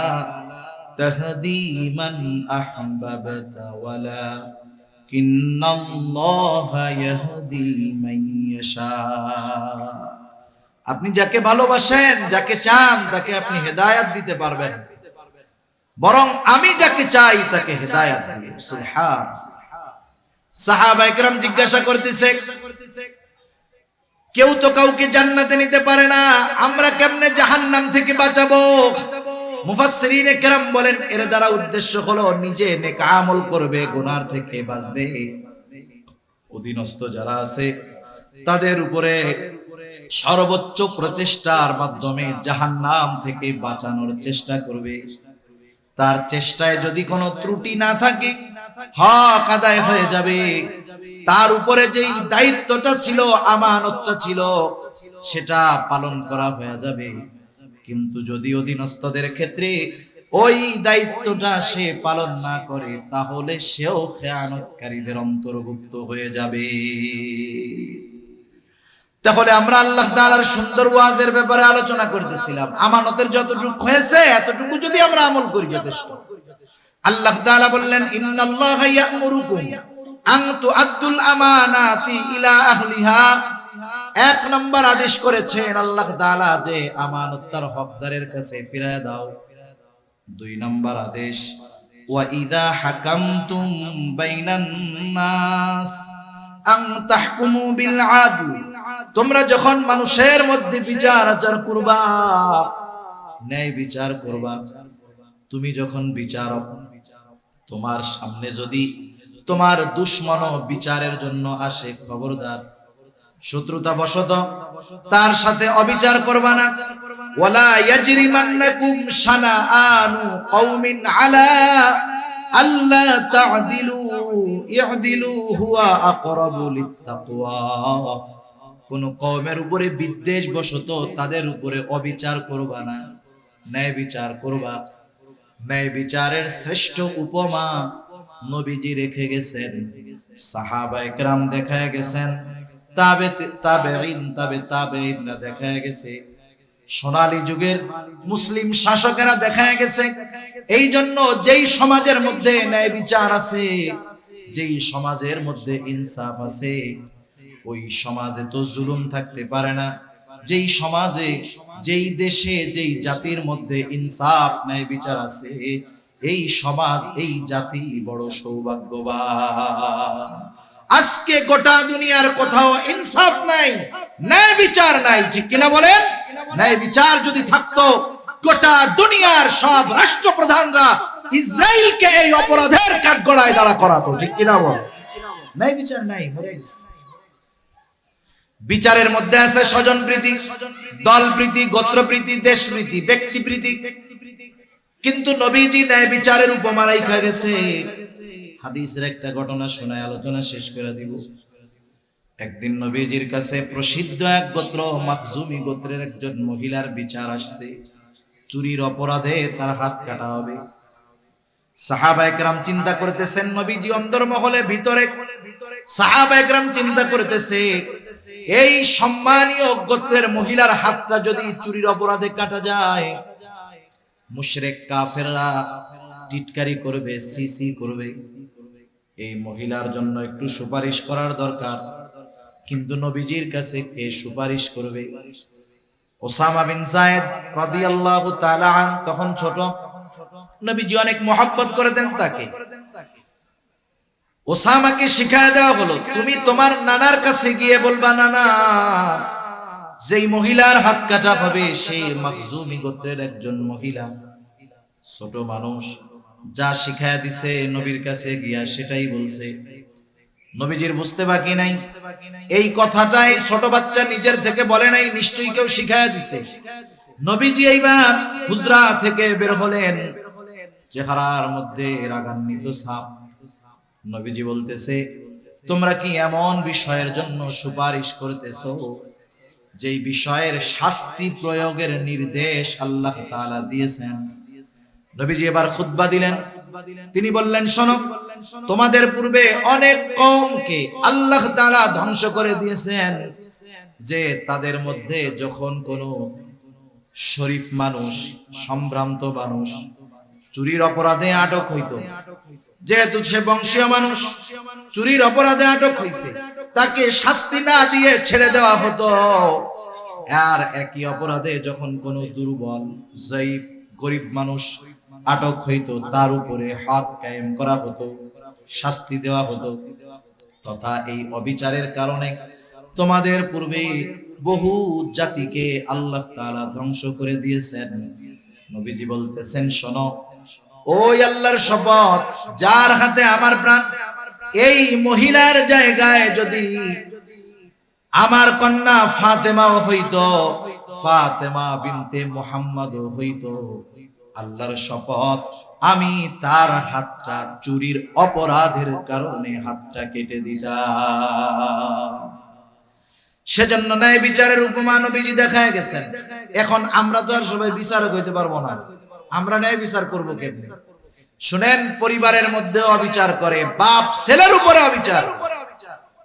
তাহদি মান আহবাবতা ওয়ালাকিন্নাল্লাহা ইয়াহদি মান ইয়াশা। আপনি যাকে ভালোবাসেন, যাকে চান, তাকে আপনি হেদায়েত দিতে পারবেন, বরং আমি যাকে চাই তাকে হেদায়েত দিই। সুবহানাল্লাহ। সাহাবায়ে কেরাম জিজ্ঞাসা করতেছে, কেউ তো কাউকে জান্নাতে নিতে পারে না, আমরা কেমনে জাহান্নাম থেকে বাঁচাবো? মুফাসসিরিনে কেরাম বলেন, এর দ্বারা উদ্দেশ্য হলো নিজে নেক আমল করবে, গুনাহ থেকে বাঁচবে, অধীনস্থ যারা আছে তাদের উপরে সর্বোচ্চ প্রচেষ্টার মাধ্যমে জাহান্নাম থেকে বাঁচানোর চেষ্টা করবে। তার চেষ্টায় যদি কোনো ত্রুটি না থাকে, হক আদায় হয়ে যাবে। তার উপরে যেই দায়িত্বটা ছিল, আমানতটা ছিল, সেটা পালন করা হয়ে যাবে। কিন্তু যদি অধীনস্থদের ক্ষেত্রে ওই দায়িত্বটা সে পালন না করে, তাহলে সেও খেয়ানতকারীদের অন্তর্ভুক্ত হয়ে যাবে। তাহলে আমরা আল্লাহ তাআলার সুন্দর ওয়াজের ব্যাপারে আলোচনা করতেছিলাম। আমানতের যতটুকু হয়েছে এতটুকু যদি আমরা আমল করি যথেষ্ট। আল্লাহ তাআলা বললেন, ইন্নাল্লাহা ইয়া'মুরুকুম আন তু'আদ্দুল আমানাতি ইলা আহলিহা। এক নম্বর আদেশ করেছেন আল্লাহ তাআলা যে আমানত তার হকদারের কাছে ফিরিয়ে দাও। দুই নম্বর আদেশ, ওয়া ইযা হাকামতুম বাইনান নাস আন তাহকুমু বিল আদল। তোমরা যখন মানুষের মধ্যে বিচার আচার করবা, ন্যায় বিচার করবা, তুমি যখন বিচারক, তোমার সামনে যদি তোমার দুশমন বিচারের জন্য আসে, খবরদার শত্রুতা বশত তার সাথে অবিচার করবা না। ওয়ালা ইয়াজরিমান্নাকুম শানাআনু কওমিন আলা আল্লা তা'দিলু ই'দিলু হুয়া আকরাবু লিত্তাকওয়া। কোন কওমের উপরে বিদ্বেষ বশত তাদের উপরে অবিচার করবা না, ন্যায় বিচার করবা। ন্যায় বিচারের শ্রেষ্ঠ উপমা নবীজি রেখে গেছেন, সাহাবায়ে কেরাম দেখায় গেছেন, তাবেঈনরা দেখায় গেছে, সোনালী যুগের মুসলিম শাসকেরা দেখায় গেছে। এই জন্য যেই সমাজের মধ্যে ন্যায় বিচার আছে, যেই সমাজের মধ্যে ইনসাফ আছে, ওই সমাজে তো জুলুম থাকতে পারে না। যেই সমাজে, যেই দেশে, যেই জাতির মধ্যে ইনসাফ ন্যায় বিচার আছে, এই সমাজ, এই জাতি বড় সৌভাগ্যবান। আজকে গোটা দুনিয়ার কোথাও ইনসাফ নাই, ন্যায় বিচার নাই, ঠিক কিনা বলেন? ন্যায় বিচার যদি থাকতো, গোটা দুনিয়ার সব রাষ্ট্রপ্রধানরা ইসরায়েলকে এই অপরাধের কাঠগড়ায় দাঁড়া করাতো, ঠিক কিনা বলেন? ন্যায় বিচার নাই, মরে গেছে। বিচারের মধ্যে আছে স্বজনপ্রীতি, দলপ্রীতি, গোত্রপ্রীতি, দেশপ্রীতি, ব্যক্তিপ্রীতি। কিন্তু নবীজি ন্যায় বিচারের উপমা রাইখা গেছে। হাদিসের একটা ঘটনা শোনায় আলোচনা শেষ করে দিব। একদিন নবীজির কাছে প্রসিদ্ধ এক গোত্র, মাখজুমি গোত্রের একজন মহিলার বিচার আসছে। চুরির অপরাধে তার হাত কাটা হবে। সাহাবায়ে কেরাম চিন্তা করতেছেন, নবীজি অন্দরমহলে ভিতরে, সাহাবায়ে কেরাম চিন্তা করতেছে, এই সম্মানীয় গোত্রের মহিলার হাতটা যদি চুরির অপরাধে কাটা যায়, মুশরিক কাফেররা টিটকারি করবে, সিসি করবে। এই মহিলার জন্য একটু সুপারিশ করার দরকার। কিন্তু নবীজির কাছে কে সুপারিশ করবে? ওসামা বিন যায়েদ রাদিয়াল্লাহু তাআলা আন, তখন ছোট। নবীজি অনেক মহব্বত করতেন তাকে। ওসামাকে শিখায় দেওয়া হলো, তুমি তোমার নানার কাছে গিয়ে বলবা, নানা, যেই মহিলার হাত কাটা হবে সেই মাখজুমি গোত্রের একজন মহিলা, ছোট মানুষ, যা শিখায় দিছে নবীর কাছে গিয়া সেটাই বলছে। নবীজির বুঝতে বাকি নাই, এই কথাটাই ছোট বাচ্চা নিজের থেকে বলে নাই, নিশ্চয়ই কেউ শিখায় দিছে। নবীজি এইবার হুজরা থেকে বের হলেন, চেহারার মধ্যে রাগান্বিত ছাপ। নবীজি বলতেছে, তোমরা কি এমন বিষয়ের জন্য সুপারিশ করতেছো যেই বিষয়ের শাস্তি প্রয়োগের নির্দেশ আল্লাহ তাআলা দিয়েছেন? নবীজি এবার খুতবা দিলেন। তিনি বললেন, শোনো, তোমাদের পূর্বে অনেক কওমকে আল্লাহ তাআলা ধ্বংস করে দিয়েছেন, যে তাদের মধ্যে যখন কোনো শরীফ মানুষ, সম্ভ্রান্ত মানুষ চুরির অপরাধে আটক হইত, যেহেতু সে বংশীয় মানুষ, চুরির অপরাধে আটক হইছে, তাকে শাস্তি না দিয়ে ছেড়ে দেওয়া হতো। আর একই অপরাধে যখন কোনো দুর্বল, জয়ীফ, গরিব মানুষ আটক হইতো, তার উপরে হাত কায়েম করা হতো, শাস্তি দেওয়া হতো। তথা এই অবিচারের কারণে তোমাদের পূর্বে বহু জাতিকে আল্লাহ তাআলা ধ্বংস করে দিয়েছেন। নবীজি বলতেছেন, শোনো, ওই আল্লাহর শপথ, যার হাতে আমার প্রাণ, এই মহিলার জায়গায় যদি আমার কন্যা ফাতেমাও হইতো, ফাতেমা বিনতে মুহাম্মদ হইতো, আল্লাহর শপথ, আমি তার হাতটা চুরির অপরাধের কারণে হাতটা কেটে দিতাম। সেজন্য ন্যায় বিচারের উপমা নবীজি দেখায় গেছেন। এখন আমরা তো আর সবাই বিচারক হইতে পারবো না, আমরা ন্যায় বিচার করবো কেমনে? শুনেন, পরিবারের মধ্যে অবিচার করে, বাপ ছেলের উপরে অবিচার।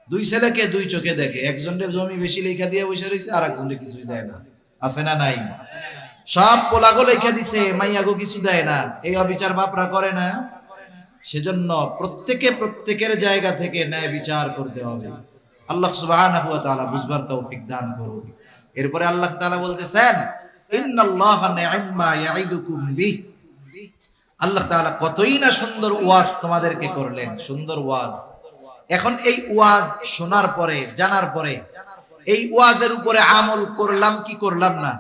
দুই ছেলেকে দুই চোখে দেখে, একজনের জমি বেশি লেখা দিয়ে বসে রয়েছে, আর একজনের কিছুই দেয় না, আছে না নাই? সব পোলাগো লেখা দিছে, মাইয়াগো কিছু দেয় না, এই অবিচার বাপরা করে না। সেজন্য প্রত্যেকের জায়গা থেকে ন্যায় বিচার করতে হবে। আল্লাহ সুবহানাহু ওয়া তাআলা বুঝবার তৌফিক দান করুন। এরপরে আল্লাহ তাআলা বলতেছেন, ইন্নাল্লাহা নি'মা ইয়াইদুকুম বিহি। আল্লাহ তাআলা কতই না সুন্দর ওয়াজ তোমাদেরকে করলেন, সুন্দর ওয়াজ। এখন এই ওয়াজ শোনার পরে, জানার পরে, এই ওয়াজের উপরে আমল করলাম কি করলাম না,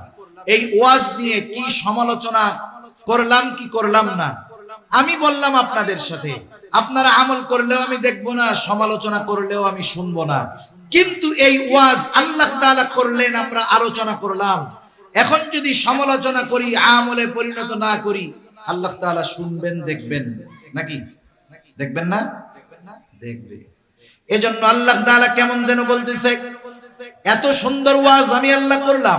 এই ওয়াজ নিয়ে কি সমালোচনা করলাম কি করলাম না, আমি বললাম আপনাদের সাথে, আপনারা আমল করলেও আমি দেখব না, সমালোচনা করলেও আমি শুনবো না। কিন্তু এই ওয়াজ আল্লাহ তাআলা করলেন, আমরা আলোচনা করলাম। এখন যদি সমালোচনা করি, আমলে পরিণত না করি, আল্লাহ তাআলা শুনবেন, দেখবেন নাকি? দেখবেন না? দেখবে। এজন্য আল্লাহ তাআলা কেমন যেন বলতেছে, এত সুন্দর ওয়াজ আমি আল্লাহ করলাম,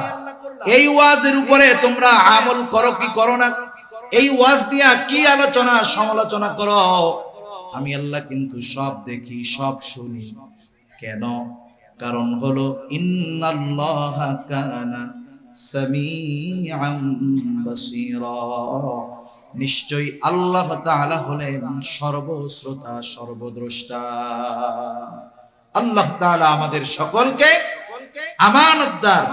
এই ওয়াজের উপরে তোমরা আমল করো কি করো না? এই ওয়াজ দিয়া কি আলোচনা সমালোচনা করো? আমি আল্লাহ কিন্তু সব দেখি, সব শুনি। কেন? কারণ হলো ইন্নাল্লাহা কানা সামিআন বাসীরা, নিশ্চয়ই আল্লাহ তাআলা হলেন সর্বশ্রোতা, সর্বদ্রষ্টা। আল্লাহ তাআলা আমাদের সকলকে আমানতদার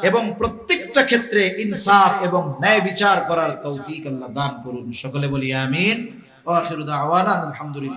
এবং প্রত্যেকটা ক্ষেত্রে ইনসাফ এবং ন্যায় বিচার করার তৌফিক আল্লাহ দান করুন। সকলে বলি আমিন। ওয়া আখিরু দাওয়ানা আলহামদুলিল্লাহ।